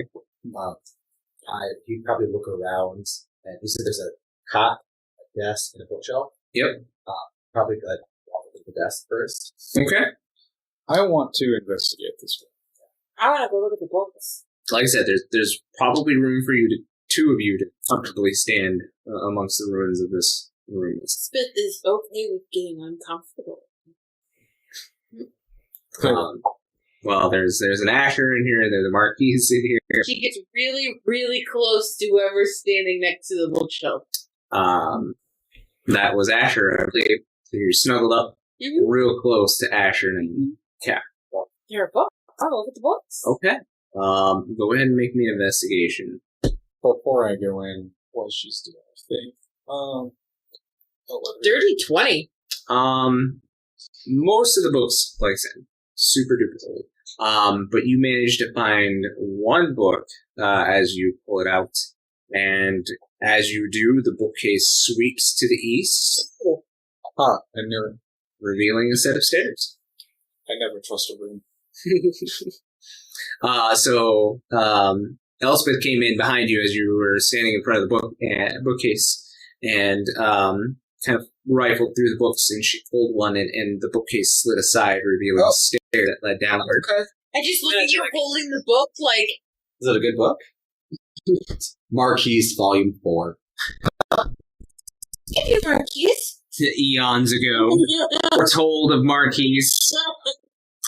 You probably look around, and you said there's a cot, a desk, and a bookshelf. Yep. Probably like walk up to the desk first. Okay. I want to investigate this room. I want to go look at the books. Like I said, there's probably room for two of you to comfortably stand amongst the ruins of this room. Spit is okay with getting uncomfortable. Well, there's an Asher in here. There's a Marquise in here. She gets really, really close to whoever's standing next to the bookshelf. That was Asher, I believe. So you're snuggled up real close to Asher and Cat. There are books. I'll look at the books. Okay. Go ahead and make me an investigation. Before I go in, while she's doing her thing, I'll let her- Dirty 20. Most of the books, like I said, super duper old. But you managed to find one book as you pull it out, and as you do, the bookcase sweeps to the east, I knew it. revealing a set of stairs. I never trust a room. So Elspeth came in behind you as you were standing in front of the bookcase, and kind of rifled through the books, and she pulled one, and the bookcase slid aside, revealing a stair that led downward. I just look at you holding the book like, Is it a good book? Marquise, Volume 4. give me Marquise. Eons ago, foretold of Marquise.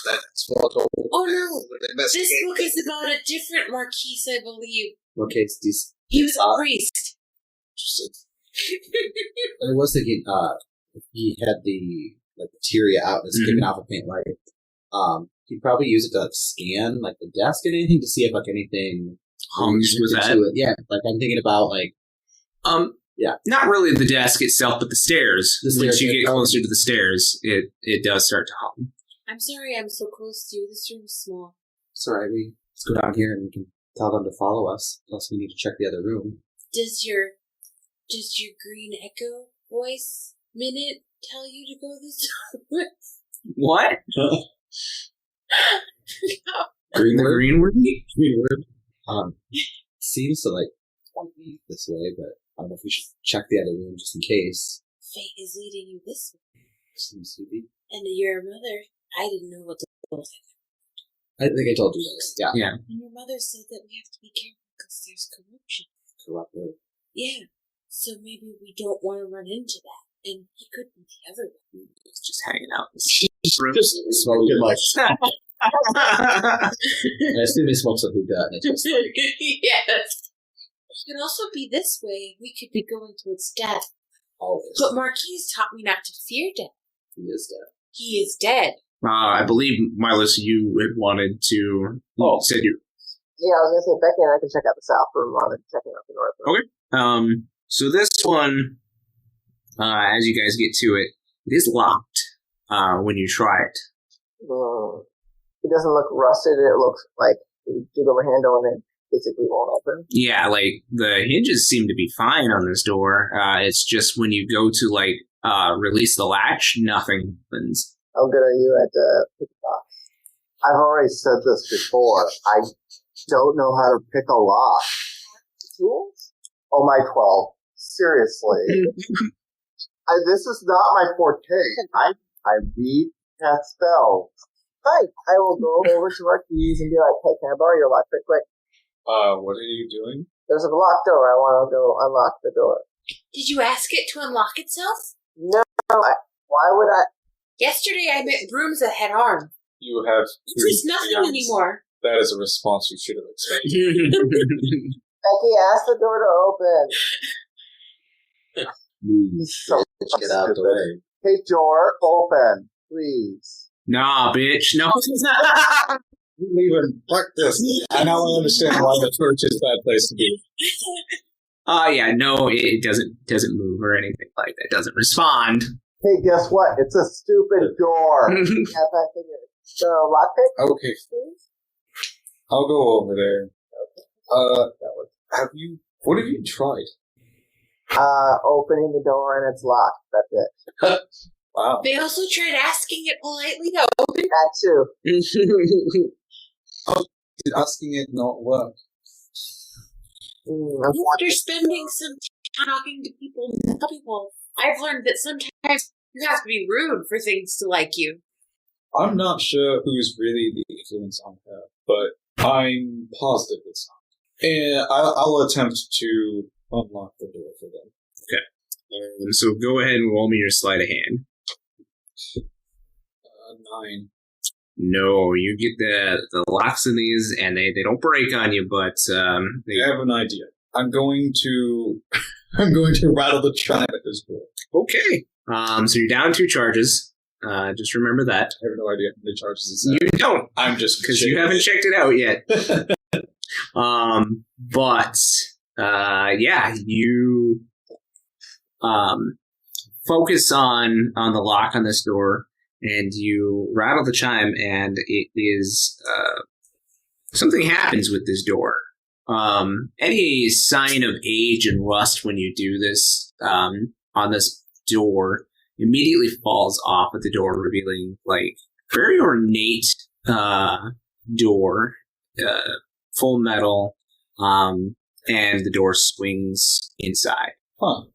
That's what I told. Oh no, this book is about a different Marquise, I believe. Okay, it's decent. He was a priest. I was thinking, if he had the like materia out and is giving off a faint light, he'd probably use it to like, scan like the desk and anything to see if like anything Hums with that. to it. Yeah, like I'm thinking about like Not really the desk itself, but the stairs. The Once stairs, you yeah. get closer to the stairs, it does start to hum. I'm sorry I'm so close to you. This room's small. it's alright. Let's go down here and we can tell them to follow us. Plus, we need to check the other room. Does your green echo voice minute tell you to go this way? What? Green The word? green word? Green word. Seems to want to be this way, but I don't know if we should check the other room just in case. Fate is leading you this way. Seems to be. And your mother, I didn't know what to do. I think I told you this. Yeah. Yeah. And your mother said that we have to be careful because there's corruption. Corrupted. Yeah. So maybe we don't want to run into that. And he could be the other one. It's just hanging out. Just smoking like. I assume he smokes a hookah and it's just Yes. It could also be this way. We could be going towards death. always. But Marquis taught me not to fear death. He is dead. He is dead. I believe, Milos, you had wanted to. Oh. Said you. Yeah, I was gonna say Becky and I can check out the south room while they're checking out the north room. Okay. So this one, as you guys get to it, it is locked. When you try it. It doesn't look rusted. It looks like you jiggle a handle and it basically won't open. Yeah, like the hinges seem to be fine on this door. It's just when you go to release the latch, nothing happens. How good are you at pick a lock? I've already said this before. I don't know how to pick a lock. Tools? Oh, my 12. Seriously. This is not my forte. I read cat spells. Fine. I will go over to Marquis and be like, hey, can I borrow your lock quick? What are you doing? There's a locked door. I want to go unlock the door. Did you ask it to unlock itself? No. Why would I? Yesterday I met brooms that had arms. You have. There's nothing anymore. That is a response you should have expected. Becky, ask the door to open. So Get out the way. Hey, door, open, please. Nah, bitch. No. You leaving? Fuck this. And now I understand why the church is a bad place to be. Yeah, no, it doesn't move or anything like that. It doesn't respond. Hey, guess what? It's a stupid door. Yes, I figured. So, lockpick? Okay, Please? I'll go over there. What have you tried? Opening the door and it's locked. That's it. Wow. They also tried asking it politely to open. That too. Did asking it not work? After spending some time talking to people, I've learned that sometimes you have to be rude for things to like you. I'm not sure who's really the influence on her, but I'm positive it's not. And I'll attempt to unlock the door for them. Okay. So go ahead and roll me your sleight of hand. 9. No, you get the locks in these, and they don't break on you, but I have an idea. I'm going to rattle the chime at this door. Okay. So you're down 2 charges. Just remember that. I have no idea how many charges it's You don't, I'm just because you haven't checked it out yet. Yeah, you focus on the lock on this door, and you rattle the chime, and it is something happens with this door. Any sign of age and rust when you do this on this door immediately falls off at the door, revealing like very ornate door, full metal, and the door swings inside. Huh.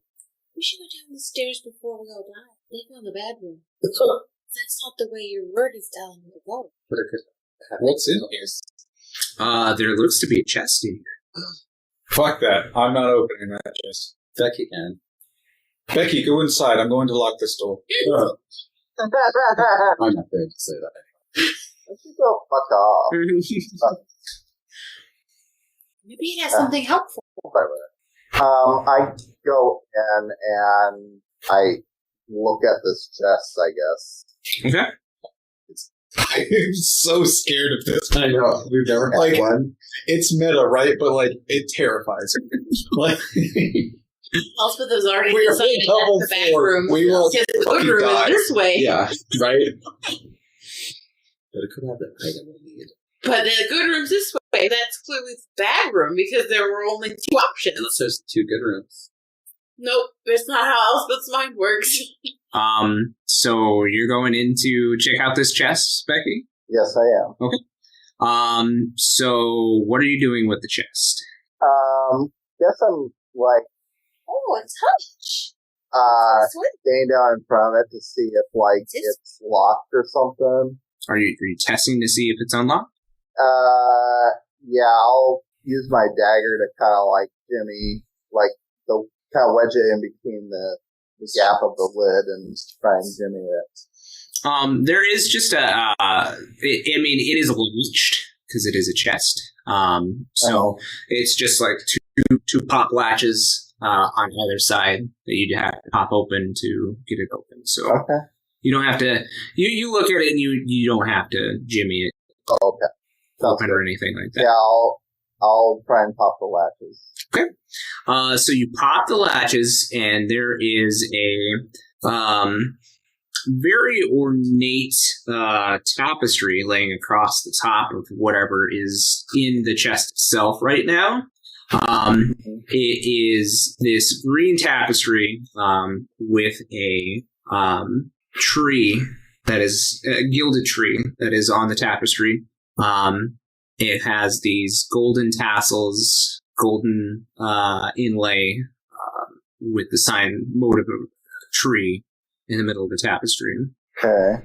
We should go down the stairs before we all die. They found the bad room. That's not the way your word is telling me to go. But it could have What's in here? There looks to be a chest in here. Fuck that. I'm not opening that chest. Becky can. Becky, go inside. I'm going to lock this door. I'm not there to say that. Why don't you go fuck off? Maybe it has something helpful. I go in and I look at this chest, I guess. Okay. I'm so scared of this. I know. We've never had Like- one. It's meta, right? But like, it terrifies me. Like, Also, put those already we're decided that's level the back 4. room. We will Because the good fucking room die. is this way. Yeah, right? But it could have that item we need. But the good room's this way. That's clearly the bad room because there were only 2 options. Unless there's 2 good rooms. Nope, that's not how Elspeth's mind works. So you're going in to check out this chest, Becky? Yes, I am. So what are you doing with the chest? Guess I'm like Oh, a touch. staying down in front of it to see if like it's locked or something. Are you testing to see if it's unlocked? Yeah, I'll use my dagger to kind of like jimmy, like the kind of wedge it in between the gap of the lid and try and jimmy it. There is just it is latched because it is a chest. So it's just like two pop latches on either side that you'd have to pop open to get it open. So you don't have to. You look at it and you don't have to jimmy it open or anything like that. Yeah, I'll try and pop the latches. Okay. So you pop the latches and there is a very ornate tapestry laying across the top of whatever is in the chest itself right now. It is this green tapestry with a tree that is a gilded tree that is on the tapestry. It has these golden tassels, golden inlay with the sign motive of a tree in the middle of the tapestry. Okay.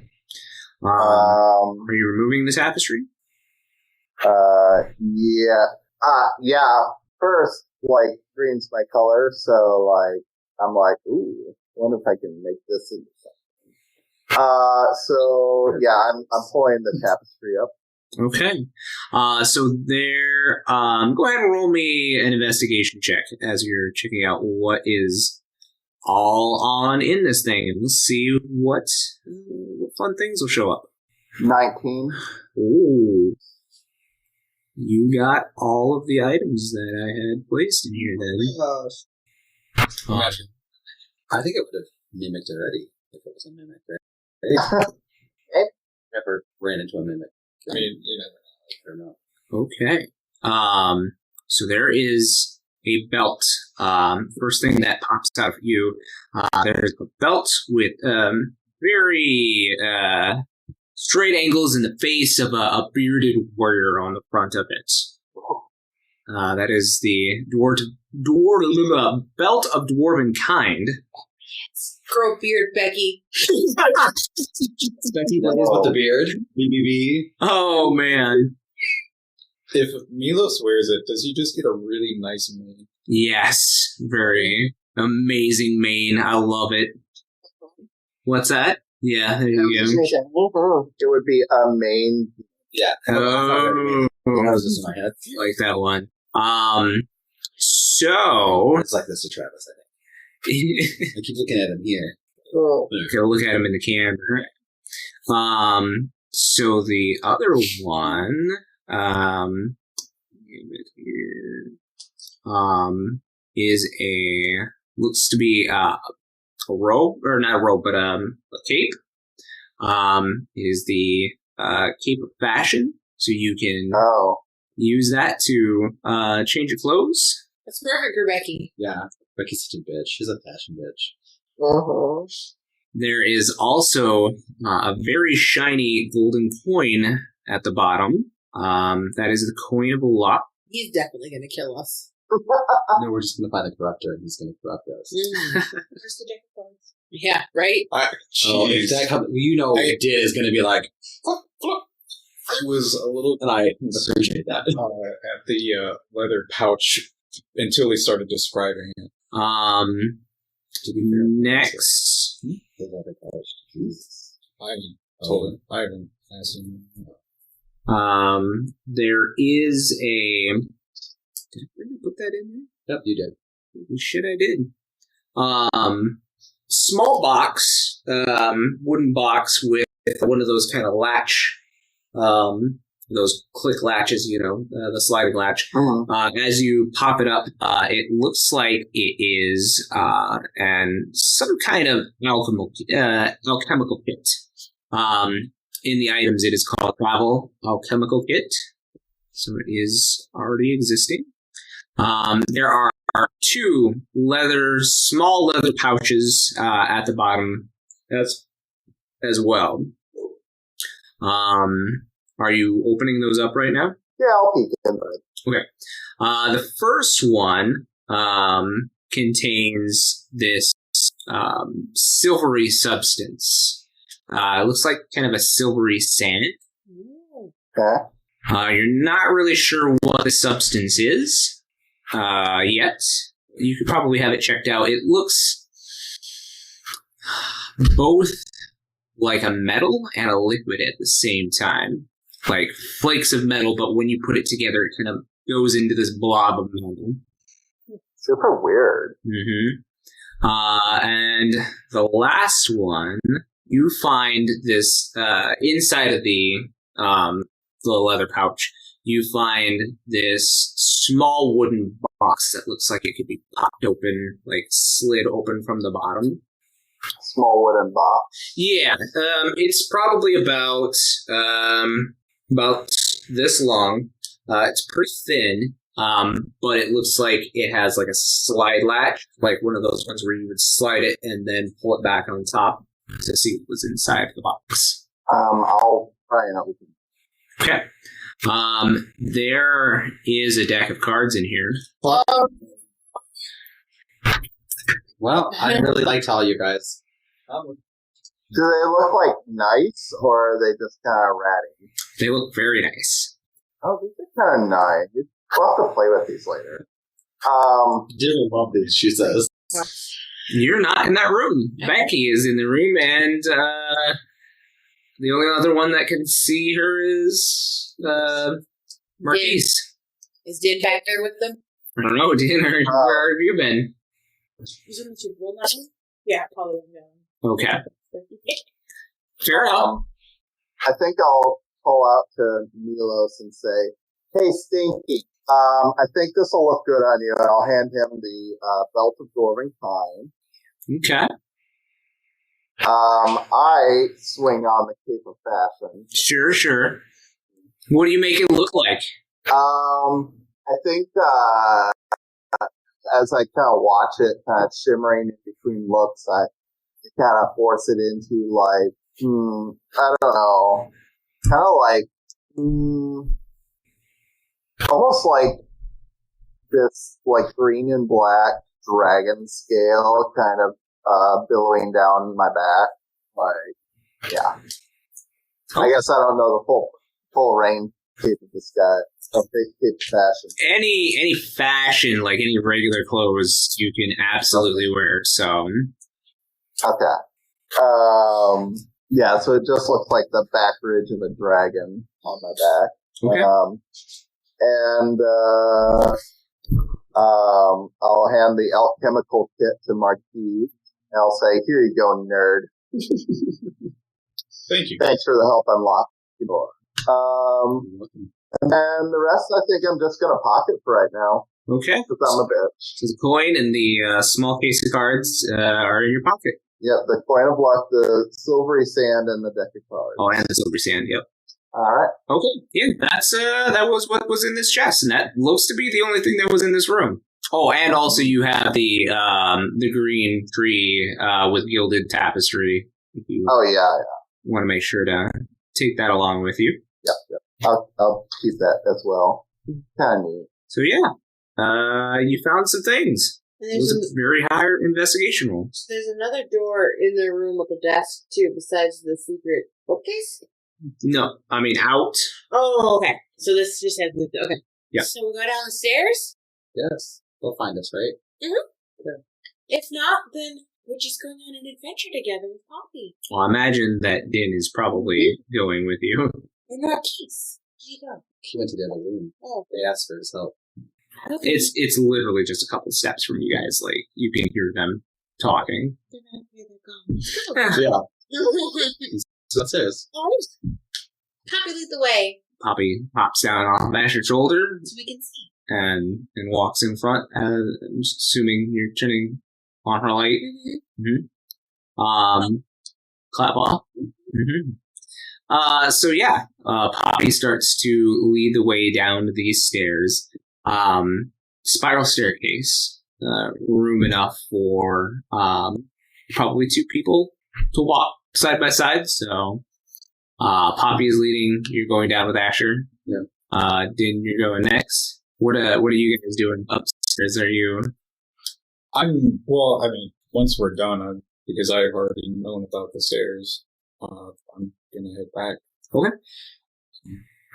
Are you removing the tapestry? Yeah. Yeah. First, like, green's my color, so, like, I'm like, ooh, wonder if I can make this into something. So, yeah, I'm pulling the tapestry up. Okay. So there, go ahead and roll me an investigation check as you're checking out what is all on in this thing. And let's see what fun things will show up. 19. Ooh. You got all of the items that I had placed in here then. Imagine. I think it would have mimicked already if it was a mimic, right? Never ran into a mimic. I mean, you never know. Okay. So there is a belt. First thing that pops out for you, there's a belt with very straight angles in the face of a bearded warrior on the front of it. That is the belt of dwarven kind. Grow beard, Becky. Becky, that is with the beard. BBB. Oh, man. If Milos wears it, does he just get a really nice mane? Yes. Very amazing mane. I love it. What's that? Yeah, there you go. It would be a main. Yeah. Oh. That was just in my head. Like that one. So. It's like this to Travis, I think. I keep looking at him here. Go look at him in the camera. So the other one, is looks to be a robe, or not a robe, but a cape. It is the cape of fashion, so you can use that to change your clothes. That's perfect for Becky. Yeah, Becky's such a bitch. She's a fashion bitch. Uh-huh. There is also a very shiny golden coin at the bottom. That is the coin of luck. He's definitely going to kill us. No, we're just going to find the corruptor, and he's going to corrupt us. Just the deck of cards. Yeah, right? If that comes, it did is going to be like, I was a little and I appreciate that. at the leather pouch until he started describing it. To be fair, Next. the leather pouch. I haven't told him. I haven't asked him. There is a. Did I really put that in there? Yep, you did. Holy shit, I did. Small box, wooden box with one of those kind of latch, those click latches, the sliding latch. As you pop it up, it looks like it is and some kind of alchemical kit. In the items, it is called Travel Alchemical Kit, so it is already existing. There are are 2 small leather pouches at the bottom as well. Are you opening those up right now? Yeah, I'll peek in there. Okay. The first one contains this silvery substance. It looks like kind of a silvery sand. Okay. You're not really sure what the substance is yet. You could probably have it checked out. It looks both like a metal and a liquid at the same time. Like flakes of metal, but when you put it together, it kind of goes into this blob of metal. Super weird. Mm-hmm. And the last one, you find this inside of the leather pouch. You find this small wooden box that looks like it could be popped open, like slid open from the bottom. Small wooden box. Yeah, it's probably about this long. It's pretty thin, but it looks like it has like a slide latch, like one of those ones where you would slide it and then pull it back on top to see what was inside the box. I'll try and open. Okay. There is a deck of cards in here. Well, I really liked all you guys. Do they look like nice, or are they just kind of ratty? They look very nice. Oh, these are kind of nice. We'll have to play with these later. Didn't love these, she says. You're not in that room. Becky is in the room, and the only other one that can see her is Marquise. Is Din back there with them? I don't know, Din, where have you been? Yeah, probably no. Okay. Fair enough. I think I'll pull out to Milos and say, "Hey, Stinky, I think this will look good on you." And I'll hand him the belt of dwarven time. Okay. I swing on the cape of fashion. Sure. What do you make it look like? I think as I kind of watch it, kind of shimmering in between looks, I kind of force it into like, I don't know, kind of like, almost like this like green and black dragon scale kind of billowing down my back. Like, yeah. I guess I don't know the full range cape of this guy. Cape of fashion. Any fashion, like any regular clothes, you can absolutely wear. So. Okay. Yeah, so it just looks like the back ridge of a dragon on my back. Okay. I'll hand the alchemical kit to Marquis. And I'll say, "Here you go, nerd." Thank you. Thanks for the help unlocking the door. And the rest, I think I'm just going to pocket for right now. Okay. Because I'm a bitch. So the coin and the small case of cards are in your pocket. Yep, the coin of luck, the silvery sand, and the deck of cards. Oh, and the silver sand, yep. All right. Okay, yeah, that was what was in this chest, and that looks to be the only thing that was in this room. Oh, and also you have the green tree with gilded tapestry. If you want to make sure to take that along with you. Yep. I'll keep that as well. Kind of neat. So yeah, you found some things. It was a very high investigation roll. There's another door in the room with a desk too, besides the secret bookcase. No, I mean out. Oh, okay. So this just has okay. Yeah. So we go down the stairs? Yes. They'll find us, right? Mm-hmm. Okay. If not, then we're just going on an adventure together with Poppy. Well, I imagine that Din is probably going with you. And Marquise. Where'd you go? She went to the other room. Oh. They asked for his help. It's literally just a couple steps from you guys. Like, you can hear them talking. They're not where they're going. Yeah. So that's it. Poppy, lead the way. Poppy hops down off Basher's shoulder So we can see. and walks in front, assuming you're turning on her light. Mm-hmm. Clap off. So yeah, Poppy starts to lead the way down these stairs. Spiral staircase. room enough for probably 2 people to walk side by side. So Poppy is leading. You're going down with Asher. Yeah. Din, you're going next. What are you guys doing upstairs? Are you? Well, I mean, once we're done, because I've already known about the stairs, I'm gonna head back. Okay.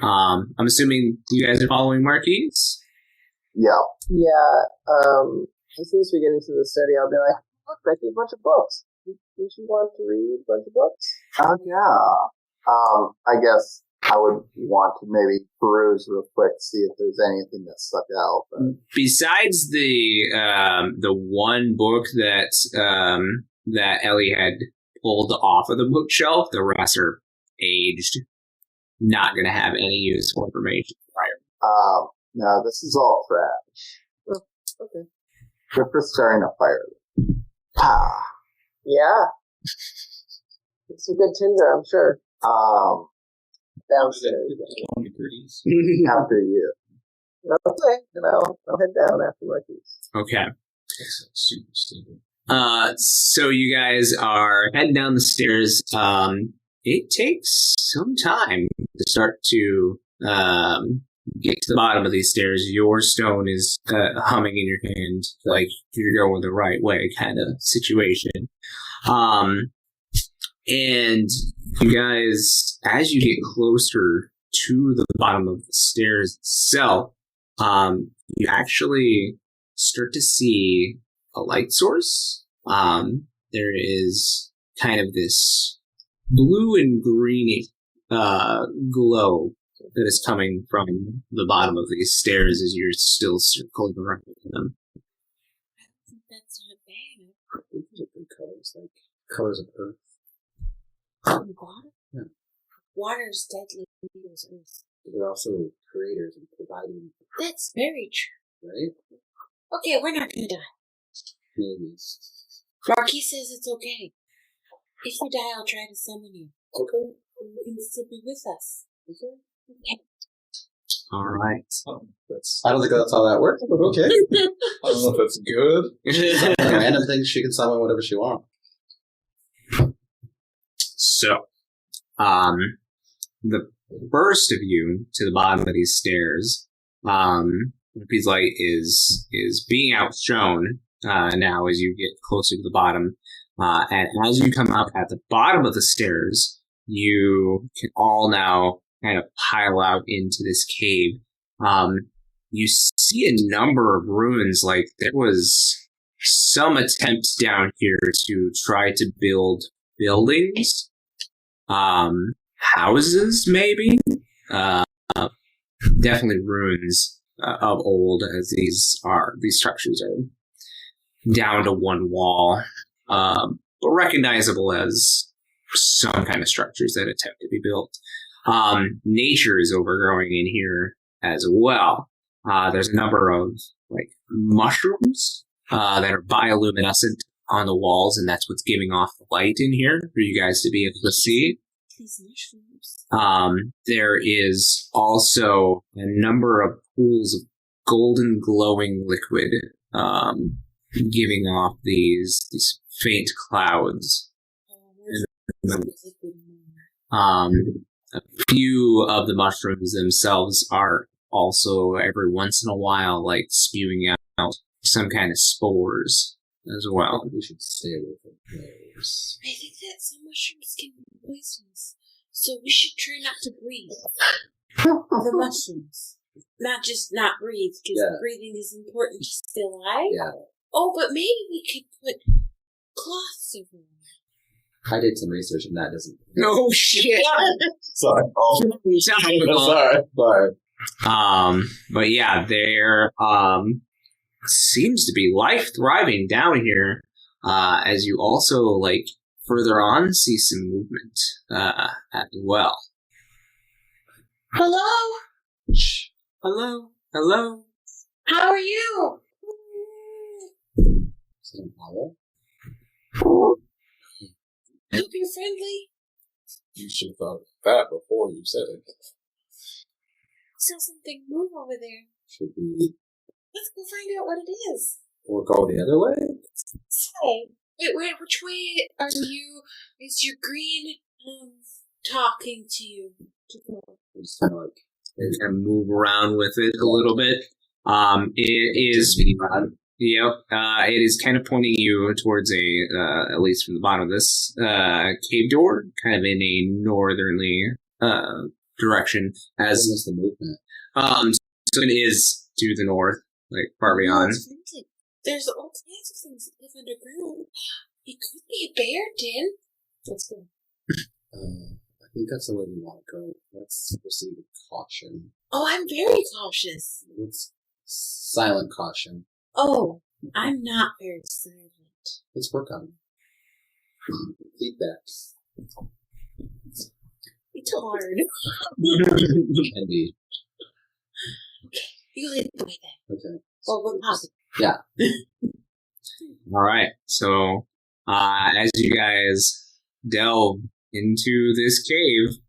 I'm assuming you guys are following Marquise. Yeah. As soon as we get into the study, I'll be like, look, I see a bunch of books. Don't you want to read a bunch of books? Oh, yeah. I guess I would want to maybe peruse real quick, see if there's anything that stuck out. But Besides the one book that Ellie had pulled off of the bookshelf, the rest are aged, not going to have any useful information prior. No, this is all trash. Oh, okay. Good for starting a fire. Ah. Yeah. It's some good tinder, I'm sure. Downstairs. After you. Okay, and I'll head down after Marquise. Okay. That's super stable. So you guys are heading down the stairs. It takes some time to start to get to the bottom of these stairs. Your stone is humming in your hand, like you're going the right way kind of situation. And you guys, as you get closer to the bottom of the stairs itself, you actually start to see a light source. There is kind of this blue and greenish glow that is coming from the bottom of these stairs as you're still circling around them. I think that's not bad. These are good colors, like colors of earth. Water? Yeah. Water is deadly as earth. They're also creators and providing, That's very true. right? Okay, we're not gonna die. Maybe. Marquis says it's okay. If you die, I'll try to summon you. Okay. You can still be with us. Okay. All right. I don't think that's how that works, but okay. I don't know if that's good. Random things, she can summon whatever she wants. So, the first of you to the bottom of these stairs, Rupee's light is being outshone now as you get closer to the bottom. And as you come up at the bottom of the stairs, you can all now kind of pile out into this cave. You see a number of ruins, like there was some attempts down here to try to build buildings, houses maybe, definitely ruins of old, as these structures are down to one wall, but recognizable as some kind of structures that attempt to be built. Nature is overgrowing in here as well. There's a number of like mushrooms that are bioluminescent on the walls, and that's what's giving off the light in here for you guys to be able to see. These mushrooms. There is also a number of pools of golden glowing liquid, giving off these faint clouds. A few of the mushrooms themselves are also every once in a while like spewing out some kind of spores as well. We should stay away from those. I think that some mushrooms can be poisonous, so we should try not to breathe the mushrooms. Not just not breathe, because breathing is important to stay alive. Yeah. Oh, but maybe we could put cloths over them. I did some research and that doesn't. No shit. Sorry. Sorry. But yeah, there seems to be life thriving down here. As you also like further on see some movement as well. Hello? Hello. Hello. How are you? Is it an owl? I hope you're friendly. You should have thought of that before you said it. I saw something move over there. Should we? Let's go find out what it is. Or go the other way? Say, which way are you? Is your green talking to you? Just kind of like And move around with it a little bit. It is. Yep. It is kind of pointing you towards at least from the bottom of this cave door, kind of in a northerly direction. as is the movement. So it is to the north, like far beyond. There's all kinds of things that live underground. It could be a bear, Din. Let's go. I think that's the way we want to go. Let's proceed with caution. Oh, I'm very cautious. Let's silent caution. Oh, I'm not very silent. Let's work on it. Feedback. It's hard. Indeed. You lead the way then. Okay. Well, we're positive. Yeah. All right. So as you guys delve into this cave,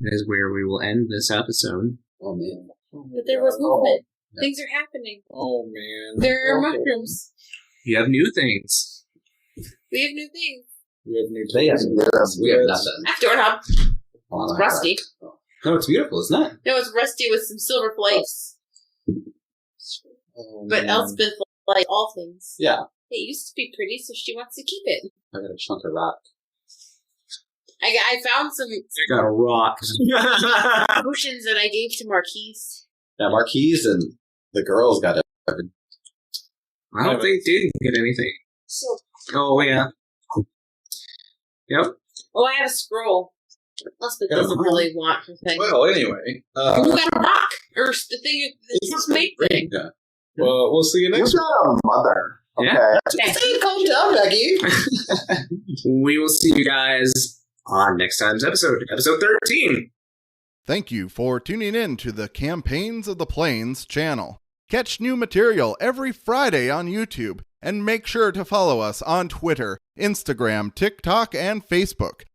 that is where we will end this episode. Oh man. But there was movement. Yeah. Things are happening. Oh man. There are mushrooms. You have new things. We have new things. We have new They have tools. we have nothing. That's doorknob. Oh, It's my rusty. God. No, it's beautiful, isn't it? No, it's rusty with some silver flakes. Oh, But man. Elspeth like all things. Yeah. It used to be pretty, so she wants to keep it. I got a chunk of rock. I found some I got a rock. potions that I gave to Marquise. Yeah, Marquise and the girls got it. I don't think didn't get anything. So, Oh yeah. Yep. oh, I have a scroll. Elspeth doesn't really want her thing. Well, anyway. Who got a rock? Or the thing, the self-made thing? Yeah. Well, we'll see you next You've week. got a mother. Okay. Yeah. Okay. Calm down, Becky. We will see you guys on next time's episode 13. Thank you for tuning in to the Campaigns of the Plains channel. Catch new material every Friday on YouTube, and make sure to follow us on Twitter, Instagram, TikTok, and Facebook.